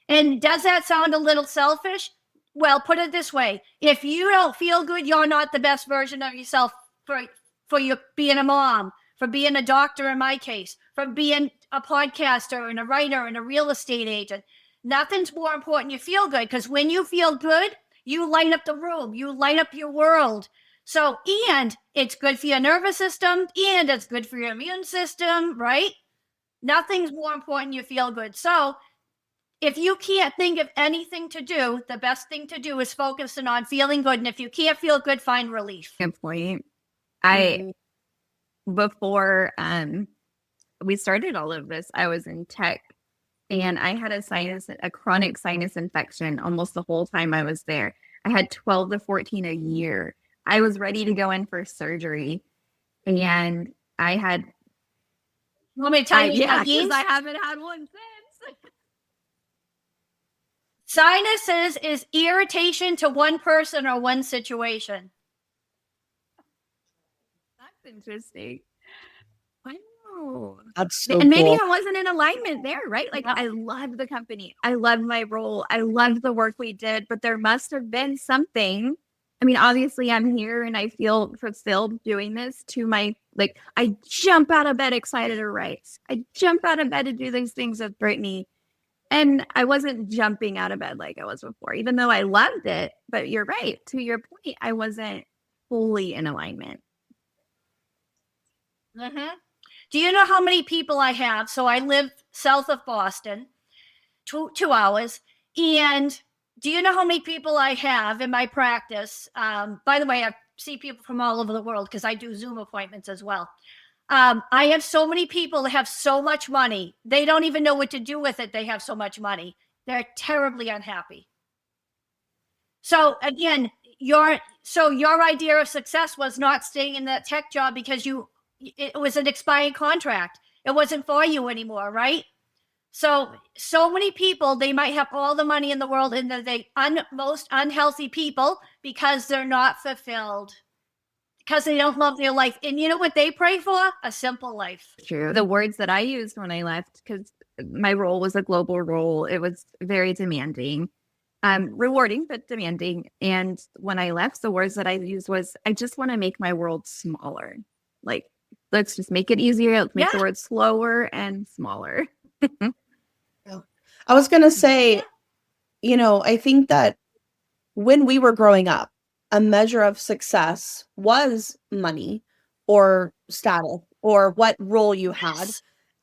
And does that sound a little selfish? Well, put it this way. If you don't feel good, you're not the best version of yourself for you being a mom, for being a doctor in my case, for being a podcaster and a writer and a real estate agent. Nothing's more important. You feel good, because when you feel good, you light up the room, you light up your world. So, and it's good for your nervous system, and it's good for your immune system, right? Nothing's more important. You feel good. So if you can't think of anything to do, the best thing to do is focusing on feeling good. And if you can't feel good, find relief. Good point. Before we started all of this, I was in tech and I had a chronic sinus infection almost the whole time I was there. I had 12 to 14 a year. I was ready to go in for surgery, and I had. You want me to tell you because I haven't had one since. Sinuses is irritation to one person or one situation. That's interesting. I know. That's so and maybe cool. I wasn't in alignment there, right? Like, I loved the company. I loved my role. I loved the work we did, but there must have been something. I mean, obviously I'm here and I feel fulfilled doing this to I jump out of bed excited to write. I jump out of bed to do these things with Brittany. And I wasn't jumping out of bed like I was before, even though I loved it. But you're right. To your point, I wasn't fully in alignment. Mm-hmm. Do you know how many people I have? So I live south of Boston, 2 hours. And do you know how many people I have in my practice? By the way, I see people from all over the world because I do Zoom appointments as well. I have so many people that have so much money. They don't even know what to do with it. They have so much money. They're terribly unhappy. So again, your idea of success was not staying in that tech job because it was an expired contract. It wasn't for you anymore, right? So many people, they might have all the money in the world, and they're the most unhealthy people because they're not fulfilled, because they don't love their life. And you know what they pray for? A simple life. True. The words that I used when I left, because my role was a global role, it was very demanding, rewarding, but demanding. And when I left, the words that I used was, I just want to make my world smaller. Like, let's just make it easier. Let's make the world slower and smaller. I was going to say, I think that when we were growing up, a measure of success was money or status or what role you had.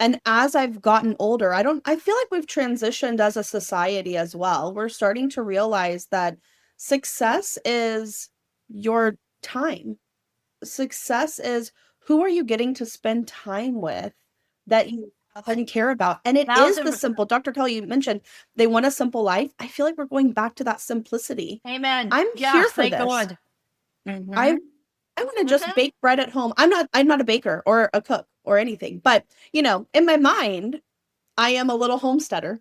And as I've gotten older, I feel like we've transitioned as a society as well. We're starting to realize that success is your time. Success is, who are you getting to spend time with that you and care about? And it is the simple. Dr. Kelly, you mentioned they want a simple life. I feel like we're going back to that simplicity. Amen. I'm here for thank this. God. Mm-hmm. I want to just bake bread at home. I'm not a baker or a cook or anything, but in my mind, I am a little homesteader.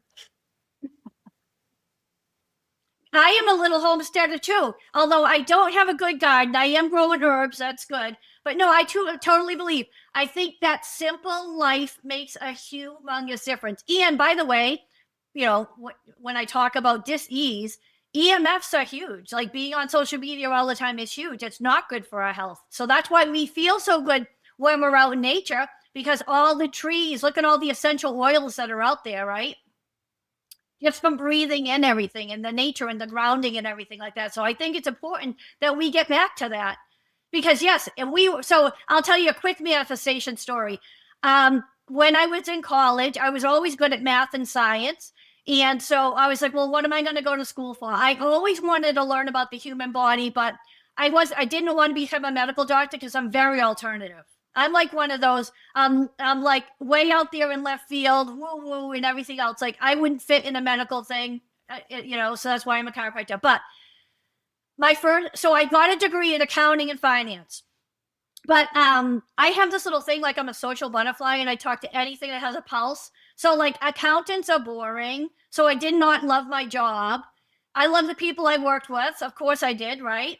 I am a little homesteader too, although I don't have a good garden. I am growing herbs. That's good. But no, I totally believe. I think that simple life makes a humongous difference. And by the way, when I talk about dis-ease, EMFs are huge. Like being on social media all the time is huge. It's not good for our health. So that's why we feel so good when we're out in nature, because all the trees, look at all the essential oils that are out there, right? Just from breathing in everything and the nature and the grounding and everything like that. So I think it's important that we get back to that, because so I'll tell you a quick manifestation story. When I was in college, I was always good at math and science. And so I was like, well, what am I going to go to school for? I always wanted to learn about the human body, but I didn't want to become a medical doctor because I'm very alternative. I'm like one of those, I'm like way out there in left field, woo woo and everything else. Like I wouldn't fit in a medical thing, so that's why I'm a chiropractor. But so I got a degree in accounting and finance. But I have this little thing, like I'm a social butterfly and I talk to anything that has a pulse. So like accountants are boring. So I did not love my job. I love the people I worked with. Of course I did, right?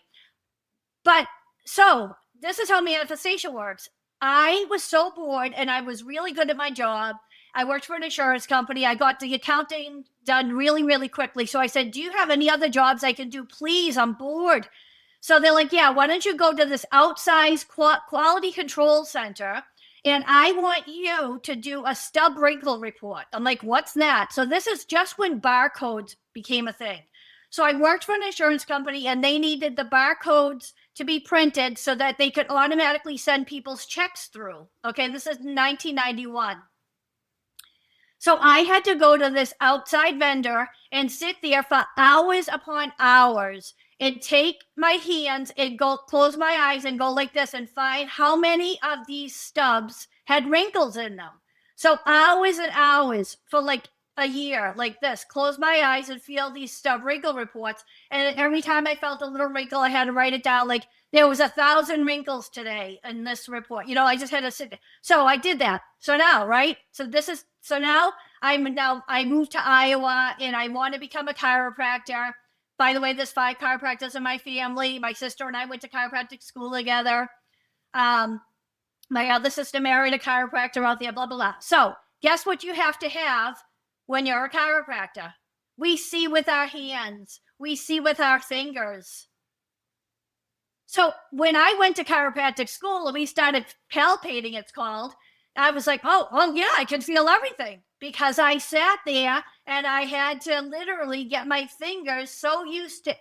But so this is how manifestation works. I was so bored and I was really good at my job. I worked for an insurance company. I got the accounting done really, really quickly. So I said, do you have any other jobs I can do? Please, I'm bored. So they're like, yeah, why don't you go to this outsized quality control center, and I want you to do a stub wrinkle report. I'm like, what's that? So this is just when barcodes became a thing. So I worked for an insurance company and they needed the barcodes to be printed so that they could automatically send people's checks through. Okay, this is 1991. So I had to go to this outside vendor and sit there for hours upon hours and take my hands and go close my eyes and go like this and find how many of these stubs had wrinkles in them. So hours and hours for like a year like this, close my eyes and feel these stub wrinkle reports. And every time I felt a little wrinkle, I had to write it down. Like there was 1,000 wrinkles today in this report. I just had to sit there. So I did that. So now, right? So now I moved to Iowa and I want to become a chiropractor. By the way, there's 5 chiropractors in my family. My sister and I went to chiropractic school together. My other sister married a chiropractor out there, blah, blah, blah. So guess what you have to have when you're a chiropractor? We see with our hands. We see with our fingers. So when I went to chiropractic school and we started palpating, it's called, I was like, oh yeah, I can feel everything, because I sat there and I had to literally get my fingers so used to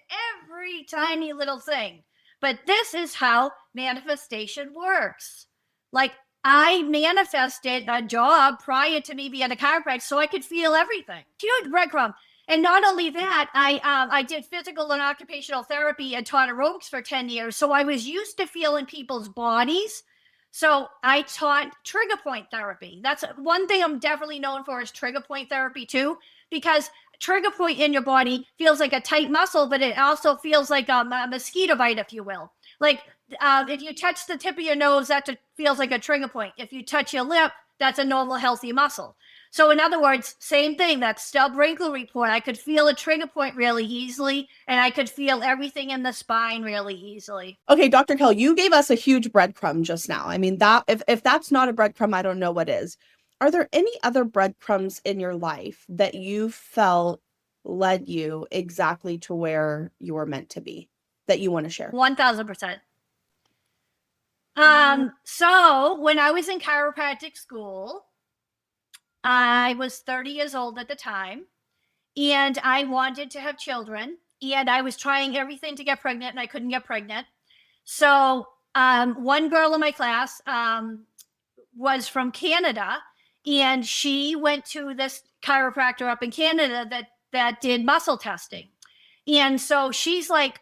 every tiny little thing. But this is how manifestation works. Like I manifested a job prior to me being a chiropractor so I could feel everything. Huge breadcrumb. And not only that, I did physical and occupational therapy and taught aerobics for 10 years. So I was used to feeling people's bodies. So I taught trigger point therapy. That's one thing I'm definitely known for, is trigger point therapy too, because trigger point in your body feels like a tight muscle, but it also feels like a mosquito bite, if you will. Like if you touch the tip of your nose, that feels like a trigger point. If you touch your lip, that's a normal, healthy muscle. So in other words, same thing, that stub wrinkle report, I could feel a trigger point really easily, and I could feel everything in the spine really easily. Okay, Dr. Kell, you gave us a huge breadcrumb just now. I mean, that if that's not a breadcrumb, I don't know what is. Are there any other breadcrumbs in your life that you felt led you exactly to where you were meant to be that you want to share? 1000%. So when I was in chiropractic school, I was 30 years old at the time, and I wanted to have children, and I was trying everything to get pregnant, and I couldn't get pregnant. So one girl in my class was from Canada, and she went to this chiropractor up in Canada that did muscle testing. And so she's like,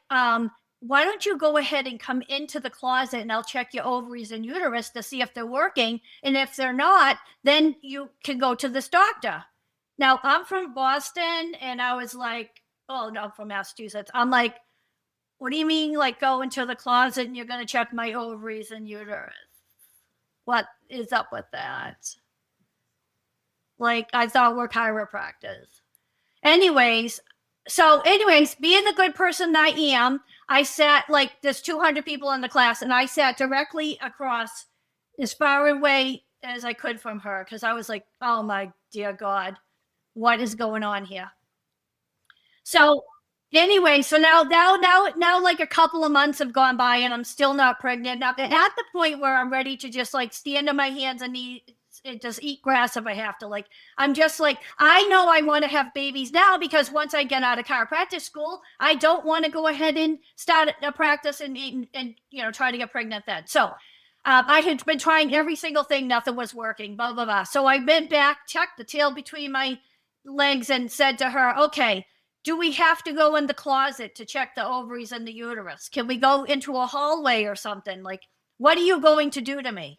why don't you go ahead and come into the closet and I'll check your ovaries and uterus to see if they're working. And if they're not, then you can go to this doctor. Now, I'm from Boston, and I was like, oh, no, I'm from Massachusetts. I'm like, what do you mean, like, go into the closet and you're going to check my ovaries and uterus? What is up with that? Like, I thought we're chiropractors. Anyways, being the good person I am, I sat, like, there's 200 people in the class, and I sat directly across as far away as I could from her, because I was like, oh my dear God, what is going on here? So anyway, so now like a couple of months have gone by, and I'm still not pregnant. Now at the point where I'm ready to just like stand on my hands and knees and just eat grass if I have to. Like, I'm just like, I know I want to have babies now, because once I get out of chiropractic school, I don't want to go ahead and start a practice and try to get pregnant then. So I had been trying every single thing, nothing was working, blah, blah, blah. So I went back, checked the tail between my legs, and said to her, okay, do we have to go in the closet to check the ovaries and the uterus? Can we go into a hallway or something? Like, what are you going to do to me?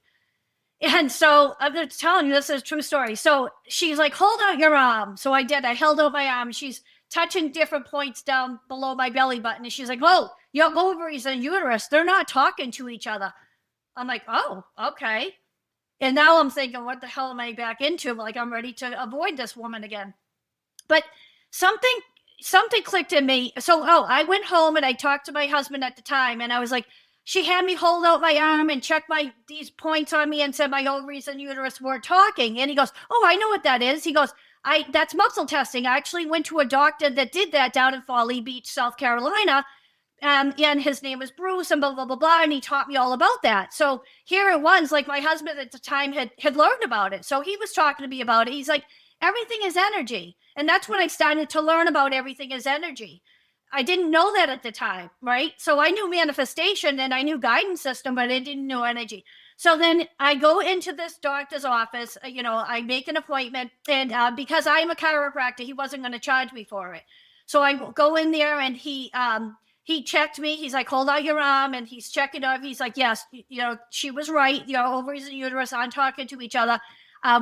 And so I'm just telling you, this is a true story. So she's like, hold out your arm. So I did. I held out my arm. She's touching different points down below my belly button. And she's like, oh, your ovaries and uterus, they're not talking to each other. I'm like, oh, okay. And now I'm thinking, what the hell am I back into? Like, I'm ready to avoid this woman again. But something clicked in me. So, I went home and I talked to my husband at the time, and I was like, she had me hold out my arm and check these points on me and said my ovaries and uterus weren't talking. And he goes, oh, I know what that is. He goes, that's muscle testing. I actually went to a doctor that did that down in Folly Beach, South Carolina. And his name was Bruce, and blah, blah, blah, blah. And he taught me all about that. So here it was, like, my husband at the time had learned about it. So he was talking to me about it. He's like, everything is energy. And that's when I started to learn about everything is energy. I didn't know that at the time, right? So I knew manifestation and I knew guidance system, but I didn't know energy. So then I go into this doctor's office, I make an appointment, and because I'm a chiropractor, he wasn't going to charge me for it. So I go in there, and he checked me. He's like, hold out your arm, and he's checking up. He's like, yes, she was right. Your ovaries and uterus aren't talking to each other.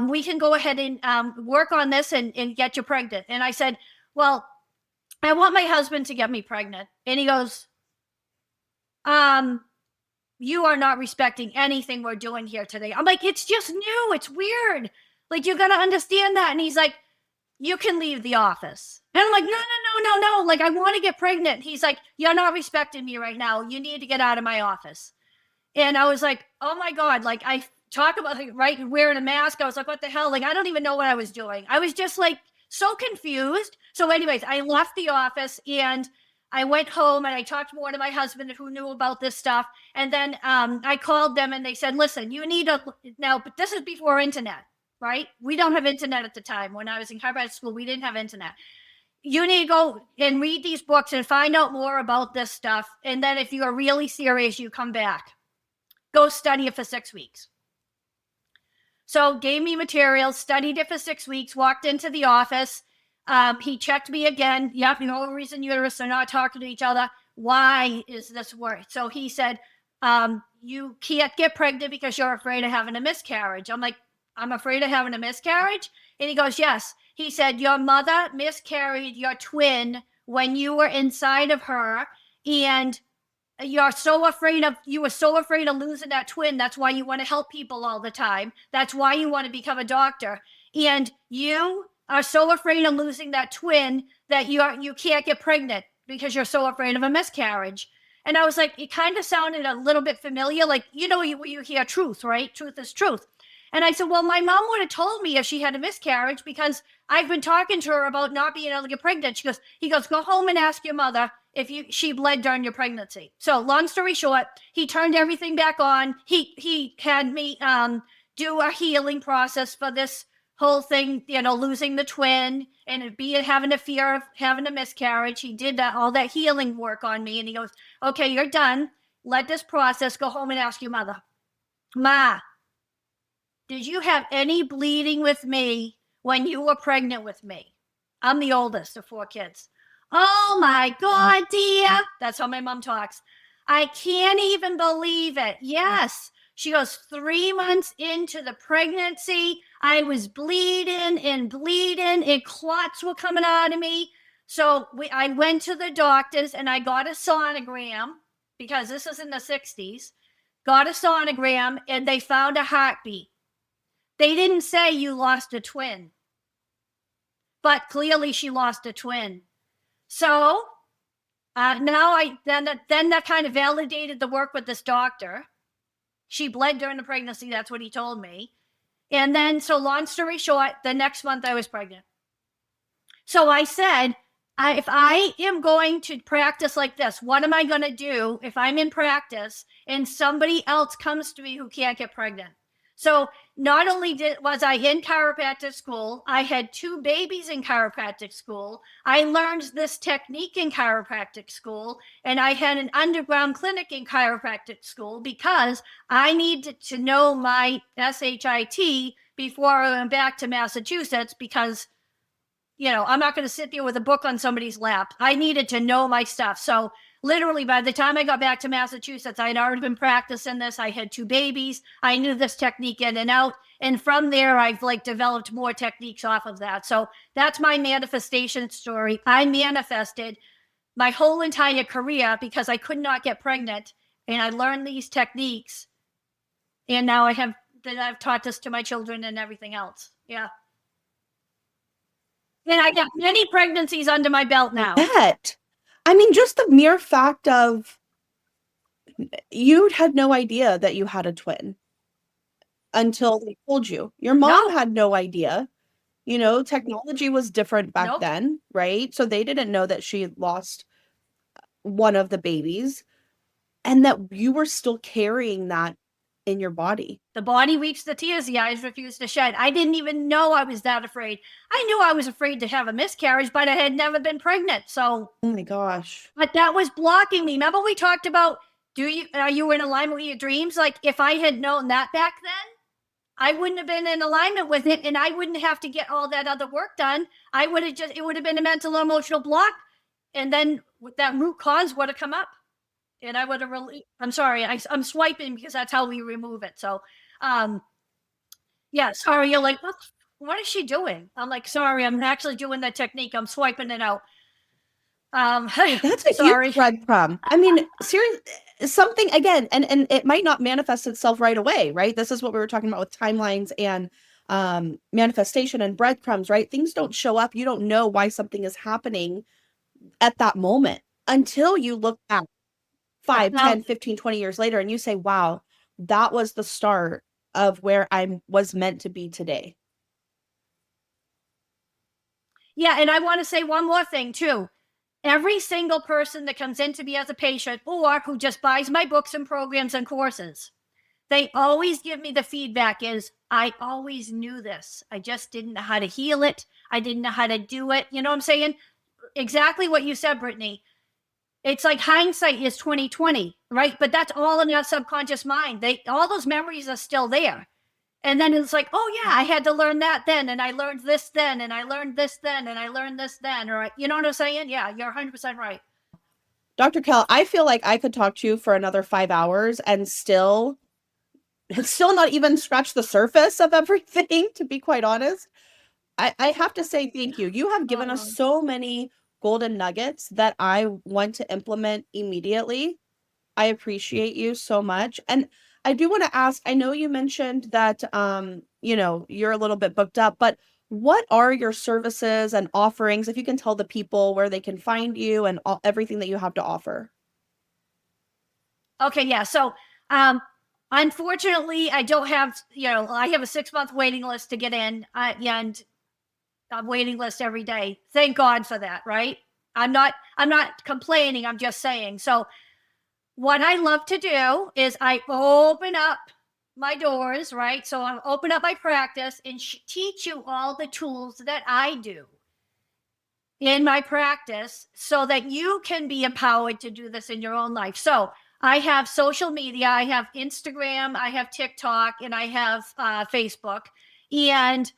We can go ahead and work on this and get you pregnant. And I said, well, I want my husband to get me pregnant. And he goes, you are not respecting anything we're doing here today. I'm like, it's just new. It's weird. Like, you're going to understand that. And he's like, you can leave the office. And I'm like, no. Like, I want to get pregnant. He's like, you're not respecting me right now. You need to get out of my office. And I was like, oh my God. Like, I talk about, like, right, wearing a mask. I was like, what the hell? Like, I don't even know what I was doing. I was just like so confused. So anyways, I left the office and I went home and I talked more to my husband who knew about this stuff. And then I called them and they said, listen, you need now, but this is before internet, right? We don't have internet at the time. When I was in chiropractic school, we didn't have internet. You need to go and read these books and find out more about this stuff. And then if you are really serious, you come back. Go study it for 6 weeks. So gave me materials, studied it for 6 weeks, walked into the office. He checked me again. Yep, no reason uterus are not talking to each other. Why is this worse? So he said, you can't get pregnant because you're afraid of having a miscarriage. I'm like, I'm afraid of having a miscarriage? And he goes, yes. He said, your mother miscarried your twin when you were inside of her, and you were so afraid of losing that twin. That's why you want to help people all the time. That's why you want to become a doctor. And you are so afraid of losing that twin that you can't get pregnant because you're so afraid of a miscarriage. And I was like, it kind of sounded a little bit familiar. Like, you hear truth, right? Truth is truth. And I said, well, my mom would have told me if she had a miscarriage because I've been talking to her about not being able to get pregnant. He goes, go home and ask your mother if she bled during your pregnancy. So long story short, he turned everything back on. He had me do a healing process for this whole thing, losing the twin and having a fear of having a miscarriage. He did all that healing work on me. And he goes, okay, you're done. Let this process. Go home and ask your mother. Ma, did you have any bleeding with me when you were pregnant with me? I'm the oldest of 4 kids. Oh my God, dear. That's how my mom talks. I can't even believe it. Yes. She goes, 3 months into the pregnancy, I was bleeding and clots were coming out of me. So I went to the doctors and I got a sonogram because this is in the 60s. Got a sonogram and they found a heartbeat. They didn't say you lost a twin, but clearly she lost a twin. So now then that kind of validated the work with this doctor. She bled during the pregnancy. That's what he told me. And then, so long story short, the next month I was pregnant. So I said, if I am going to practice like this, what am I going to do if I'm in practice and somebody else comes to me who can't get pregnant? So not only was I in chiropractic school, I had 2 babies in chiropractic school. I learned this technique in chiropractic school, and I had an underground clinic in chiropractic school because I needed to know my SHIT before I went back to Massachusetts because, I'm not going to sit there with a book on somebody's lap. I needed to know my stuff. So literally, by the time I got back to Massachusetts, I had already been practicing this. I had 2 babies. I knew this technique in and out. And from there, I've developed more techniques off of that. So that's my manifestation story. I manifested my whole entire career because I could not get pregnant. And I learned these techniques. And now I've taught this to my children and everything else. Yeah. And I got many pregnancies under my belt now. I mean, just the mere fact of you had no idea that you had a twin until they told you. Your mom had no idea. Technology was different back then, right? So they didn't know that she had lost one of the babies and that you were still carrying that in your body. The body weeps the tears the eyes refuse to shed. I didn't even know I was that afraid. I knew I was afraid to have a miscarriage, but I had never been pregnant. So, oh my gosh. But that was blocking me. Remember we talked about, are you in alignment with your dreams? Like if I had known that back then, I wouldn't have been in alignment with it and I wouldn't have to get all that other work done. It would have been a mental emotional block. And then that root cause would have come up. And I would have I'm sorry, I'm swiping because that's how we remove it. So, yeah, sorry, you're like, what is she doing? I'm like, sorry, I'm actually doing the technique. I'm swiping it out. That's a huge breadcrumb. I mean, seriously, something again, and it might not manifest itself right away, right? This is what we were talking about with timelines and manifestation and breadcrumbs, right? Things don't show up. You don't know why something is happening at that moment until you look back 5, 10, 15, 20 years later and you say, wow, that was the start of where I was meant to be today. Yeah, and I want to say one more thing too. Every single person that comes in to me as a patient or who just buys my books and programs and courses, they always give me the feedback is, I always knew this. I just didn't know how to heal it. I didn't know how to do it. You know what I'm saying? Exactly what you said, Brittany. It's like hindsight is 20/20, right? But that's all in your subconscious mind. All those memories are still there. And then it's like, oh yeah, I had to learn that then, and I learned this then, and I learned this then, and I learned this then. Or you know what I'm saying? Yeah, you're 100% right. Dr. Kell, I feel like I could talk to you for another 5 hours and still not even scratch the surface of everything, to be quite honest. I have to say thank you. You have given us so many golden nuggets that I want to implement immediately. I appreciate you so much. And I do want to ask, I know you mentioned that you're a little bit booked up, but what are your services and offerings, if you can tell the people where they can find you and everything that you have to offer? Okay, yeah. So, unfortunately, I don't have, I have a 6-month waiting list to get in, and a waiting list every day. Thank God for that, right? I'm not complaining. I'm just saying. So, what I love to do is I open up my doors, right? So I open up my practice and teach you all the tools that I do in my practice so that you can be empowered to do this in your own life. So I have social media, I have Instagram, I have TikTok, and I have Facebook. And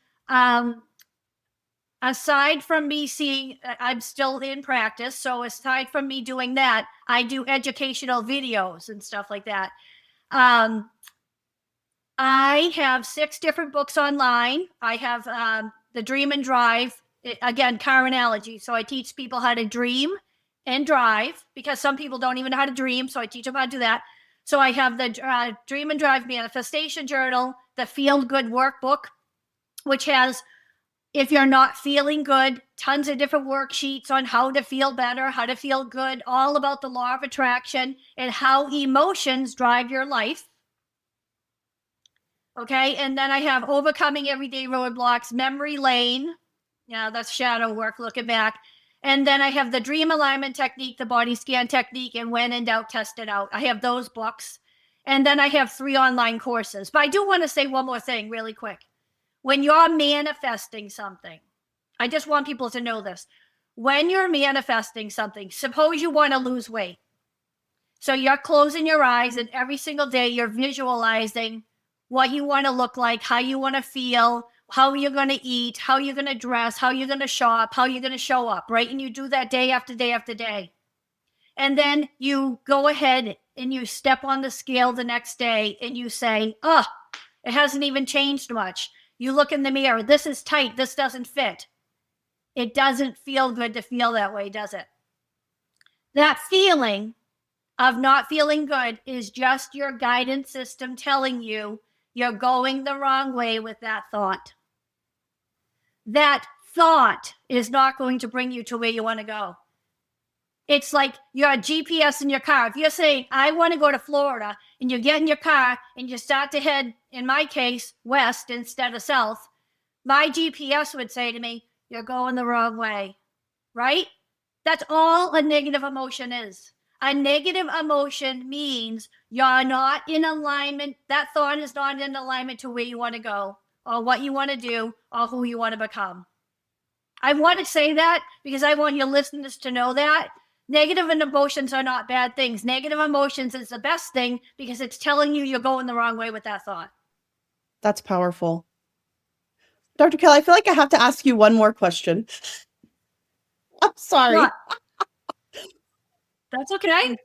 aside from me seeing, I'm still in practice. So aside from me doing that, I do educational videos and stuff like that. I have 6 different books online. I have The Dream and Drive, again, car analogy. So I teach people how to dream and drive because some people don't even know how to dream. So I teach them how to do that. So I have the Dream and Drive Manifestation Journal, the Feel Good Workbook, which has, if you're not feeling good, tons of different worksheets on how to feel better, how to feel good, all about the law of attraction and how emotions drive your life. Okay, and then I have Overcoming Everyday Roadblocks, Memory Lane. Yeah, that's shadow work, looking back. And then I have the Dream Alignment Technique, the Body Scan Technique, and When in Doubt, Test It Out. I have those books. And then I have 3 online courses. But I do want to say one more thing really quick. When you're manifesting something, I just want people to know this. When you're manifesting something, suppose you want to lose weight. So you're closing your eyes and every single day you're visualizing what you want to look like, how you want to feel, how you're going to eat, how you're going to dress, how you're going to shop, how you're going to show up, right? And you do that day after day after day. And then you go ahead and you step on the scale the next day and you say, oh, it hasn't even changed much. You look in the mirror, this is tight, this doesn't fit. It doesn't feel good to feel that way, does it? That feeling of not feeling good is just your guidance system telling you you're going the wrong way with that thought. That thought is not going to bring you to where you want to go. It's like your GPS in your car. If you're saying, I want to go to Florida, and you get in your car and you start to head, in my case, west instead of south, my GPS would say to me, you're going the wrong way, right? That's all a negative emotion is. A negative emotion means you're not in alignment. That thought is not in alignment to where you want to go or what you want to do or who you want to become. I want to say that because I want your listeners to know that negative emotions are not bad things. Negative emotions is the best thing because it's telling you you're going the wrong way with that thought. That's powerful. Dr. Kell, I feel like I have to ask you one more question. I'm sorry. What? That's okay.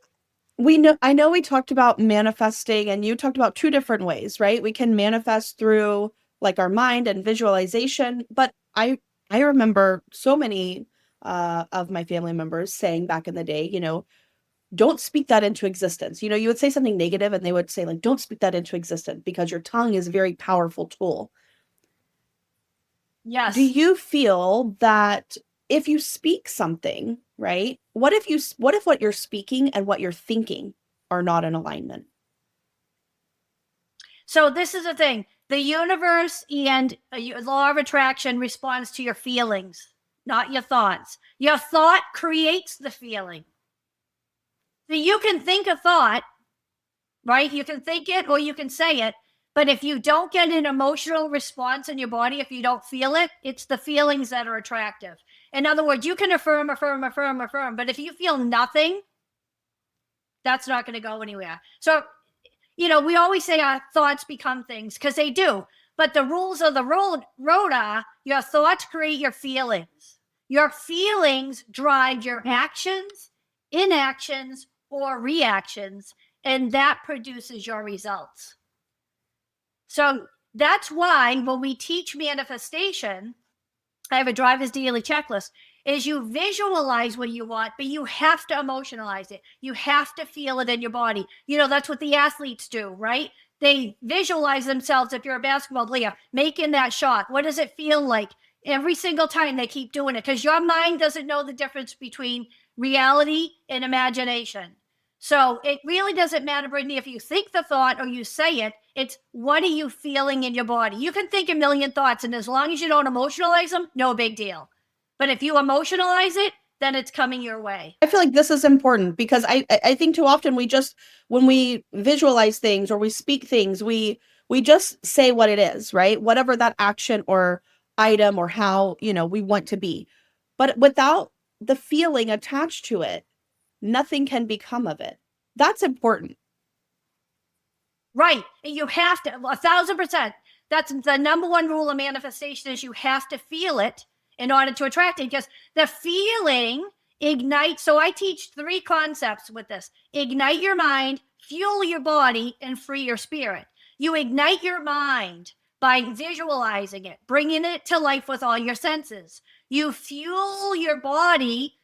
I know we talked about manifesting and you talked about 2 different ways, right? We can manifest through like our mind and visualization, but I remember so many of my family members saying back in the day, don't speak that into existence. You would say something negative and they would say like, don't speak that into existence because your tongue is a very powerful tool. Yes. Do you feel that if you speak something, right? What if what you're speaking and what you're thinking are not in alignment? So this is the thing. The universe and law of attraction responds to your feelings, not your thoughts. Your thought creates the feeling. So you can think a thought, right? You can think it or you can say it. But if you don't get an emotional response in your body, if you don't feel it, it's the feelings that are attractive. In other words, you can affirm, but if you feel nothing, that's not going to go anywhere. So, we always say our thoughts become things because they do. But the rules of the road are your thoughts create your feelings. Your feelings drive your actions, inactions, or reactions, and that produces your results. So that's why when we teach manifestation, I have a driver's daily checklist, is you visualize what you want, but you have to emotionalize it. You have to feel it in your body. That's what the athletes do, right? They visualize themselves, if you're a basketball player, making that shot. What does it feel like? Every single time they keep doing it, because your mind doesn't know the difference between reality and imagination. So it really doesn't matter, Brittany, if you think the thought or you say it. It's what are you feeling in your body? You can think a million thoughts, and as long as you don't emotionalize them, no big deal. But if you emotionalize it, then it's coming your way. I feel like this is important because I think too often when we visualize things or we speak things, we just say what it is, right? Whatever that action or item or how, we want to be. But without the feeling attached to it, nothing can become of it. That's important. Right. And you have to, 1,000%. That's the number one rule of manifestation, is you have to feel it in order to attract it, because the feeling ignites. So I teach 3 concepts with this: ignite your mind, fuel your body, and free your spirit. You ignite your mind by visualizing it, bringing it to life with all your senses. You fuel your body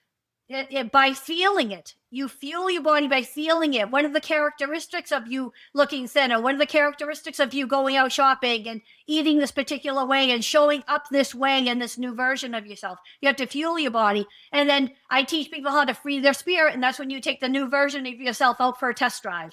by feeling it. You fuel your body by feeling it. One of the characteristics of you looking thinner, one of the characteristics of you going out shopping and eating this particular way and showing up this way and this new version of yourself. You have to fuel your body. And then I teach people how to free their spirit. And that's when you take the new version of yourself out for a test drive.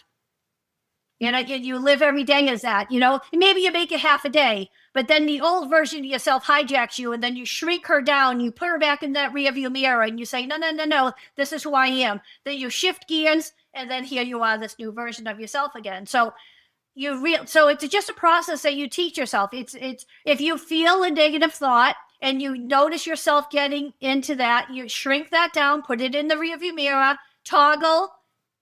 You live every day as that, maybe you make it half a day, but then the old version of yourself hijacks you, and then you shrink her down, you put her back in that rearview mirror, and you say, no, this is who I am. Then you shift gears, and then here you are, this new version of yourself again. So so it's just a process that you teach yourself. It's if you feel a negative thought and you notice yourself getting into that, you shrink that down, put it in the rearview mirror, toggle,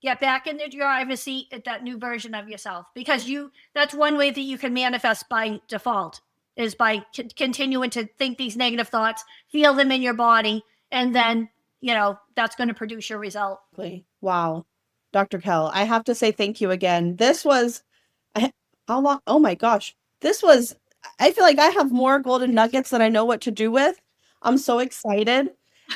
get back in the driver's seat at that new version of yourself, because that's one way that you can manifest by default, is by continuing to think these negative thoughts, feel them in your body, and then, that's going to produce your result. Wow. Dr. Kell, I have to say thank you again. This was, how long? Oh my gosh. I feel like I have more golden nuggets than I know what to do with. I'm so excited.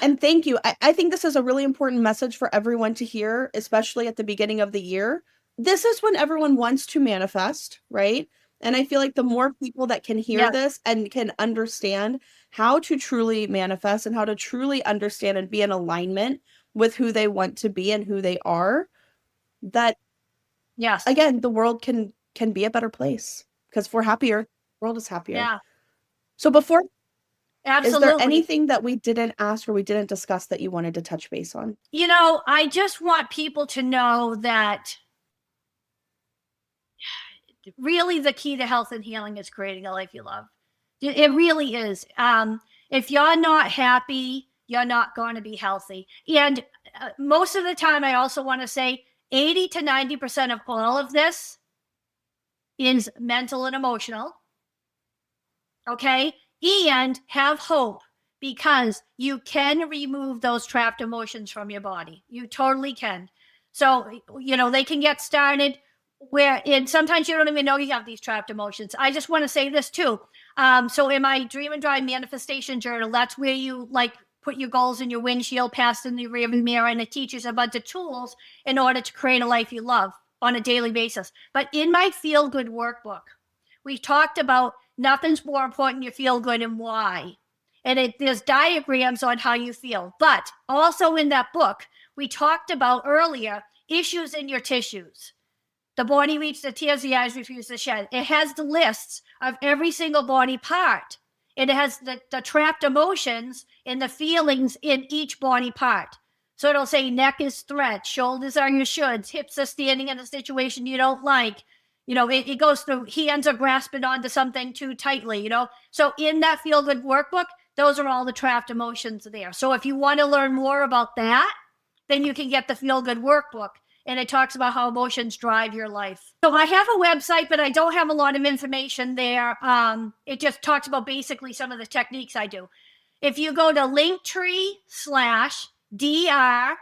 And thank you. I think this is a really important message for everyone to hear, especially at the beginning of the year. This is when everyone wants to manifest, right? And I feel like the more people that can hear this and can understand how to truly manifest and how to truly understand and be in alignment with who they want to be and who they are, that, again, the world can be a better place, because if we're happier, the world is happier. Yeah. So Absolutely. Is there anything that we didn't ask or we didn't discuss that you wanted to touch base on? I just want people to know that really the key to health and healing is creating a life you love. It really is. If you're not happy, you're not going to be healthy. And most of the time, I also want to say 80 to 90% of all of this is mental and emotional. Okay? And have hope, because you can remove those trapped emotions from your body. You totally can. So, they can get started and sometimes you don't even know you have these trapped emotions. I just want to say this too. So in my Dream and Drive manifestation journal, that's where you put your goals in your windshield, past in the rearview mirror, and it teaches a bunch of tools in order to create a life you love on a daily basis. But in my Feel Good workbook, we talked about nothing's more important, you feel good, and why. And there's diagrams on how you feel. But also in that book, we talked about earlier issues in your tissues. The body weeps, the tears, the eyes refuse to shed. It has the lists of every single body part. It has the trapped emotions and the feelings in each body part. So it'll say neck is threat, shoulders are your shoulds, hips are standing in a situation you don't like. It goes through hands are grasping onto something too tightly, So in that Feel Good workbook, those are all the trapped emotions there. So if you want to learn more about that, then you can get the Feel Good workbook. and it talks about how emotions drive your life. So I have a website, but I don't have a lot of information there. It just talks about basically some of the techniques I do. If you go to Linktree/DR,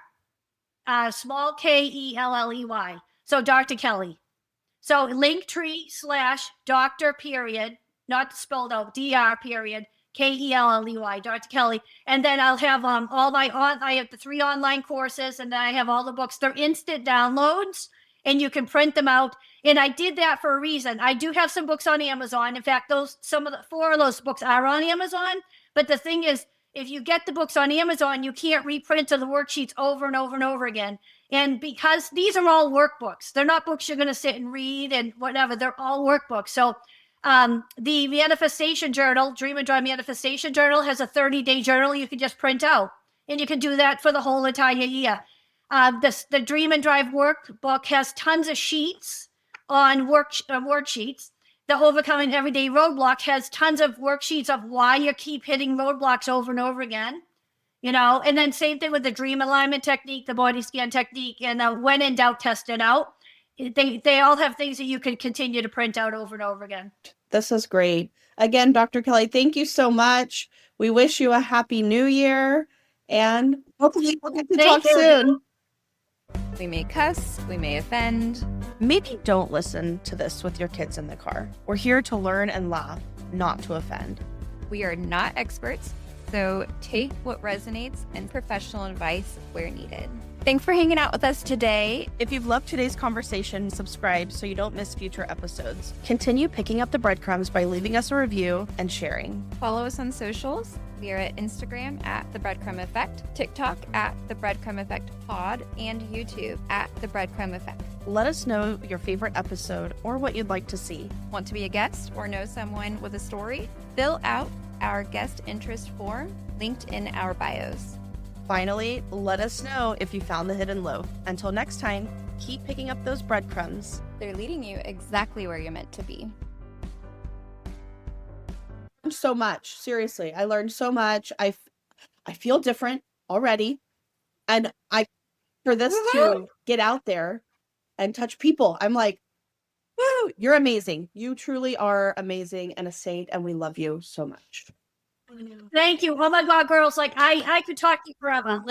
small K-E-L-L-E-Y, so Dr. Kelly. So Linktree/Dr. period, not spelled out, DR period, K-E-L-L-E-Y, Dr. Kelly. And then I'll have I have the 3 online courses, and then I have all the books. They're instant downloads, and you can print them out. And I did that for a reason. I do have some books on Amazon. In fact, 4 of those books are on Amazon. But the thing is, if you get the books on Amazon, you can't reprint the worksheets over and over and over again. And because these are all workbooks, they're not books you're going to sit and read and whatever. They're all workbooks. So the manifestation journal, Dream and Drive Manifestation Journal, has a 30-day journal you can just print out. And you can do that for the whole entire year. The Dream and Drive workbook has tons of sheets on worksheets. The Overcoming Everyday Roadblock has tons of worksheets of why you keep hitting roadblocks over and over again. And then same thing with the dream alignment technique, the body scan technique, and when in doubt, test it out. They all have things that you can continue to print out over and over again. This is great. Again, Dr. Kelly, thank you so much. We wish you a happy new year, and hopefully we'll get to talk soon. We may cuss, we may offend. Maybe don't listen to this with your kids in the car. We're here to learn and laugh, not to offend. We are not experts, so take what resonates and professional advice where needed. Thanks for hanging out with us today. If you've loved today's conversation, subscribe so you don't miss future episodes. Continue picking up the breadcrumbs by leaving us a review and sharing. Follow us on socials. We are at Instagram at The Breadcrumb Effect, TikTok at The Breadcrumb Effect Pod, and YouTube at The Breadcrumb Effect. Let us know your favorite episode or what you'd like to see. Want to be a guest or know someone with a story? Fill out our guest interest form linked in our bios. Finally, let us know if you found the hidden loaf. Until next time, keep picking up those breadcrumbs. They're leading you exactly where you're meant to be. So much. Seriously, I learned so much. I feel different already. And for this to get out there and touch people, I'm like, woo, you're amazing. You truly are amazing and a saint, and we love you so much. Thank you. Oh my God, girls. Like I could talk to you forever.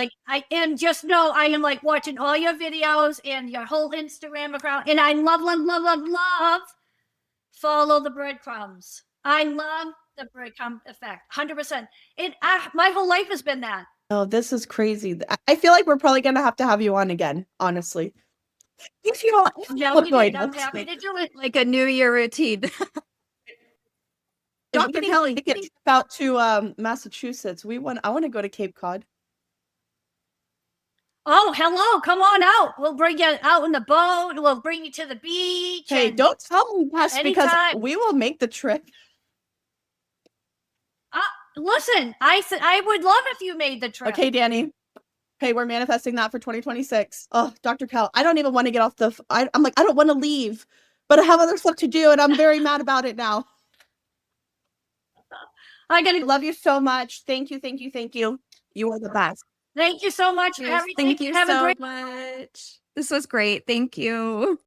And just know I am like watching all your videos and your whole Instagram account. And I love follow the breadcrumbs. I love the breadcrumb effect. 100%. My whole life has been that. Oh, this is crazy. I feel like we're probably going to have you on again, honestly. If you don't, I'm happy to do it. Like a New Year routine. Dr. Kelly, get out to Massachusetts. I want to go to Cape Cod. Oh, hello. Come on out. We'll bring you out in the boat. We'll bring you to the beach. Hey, don't tell me that because we will make the trip. Listen, I would love if you made the trip. Okay, Danny. Hey, we're manifesting that for 2026. Oh, Dr. Cal, I don't even want to get off I'm like, I don't want to leave, but I have other stuff to do, and I'm very mad about it now. I love you so much. Thank you. You are the best. Thank you so much. Thank you so much. This was great. Thank you.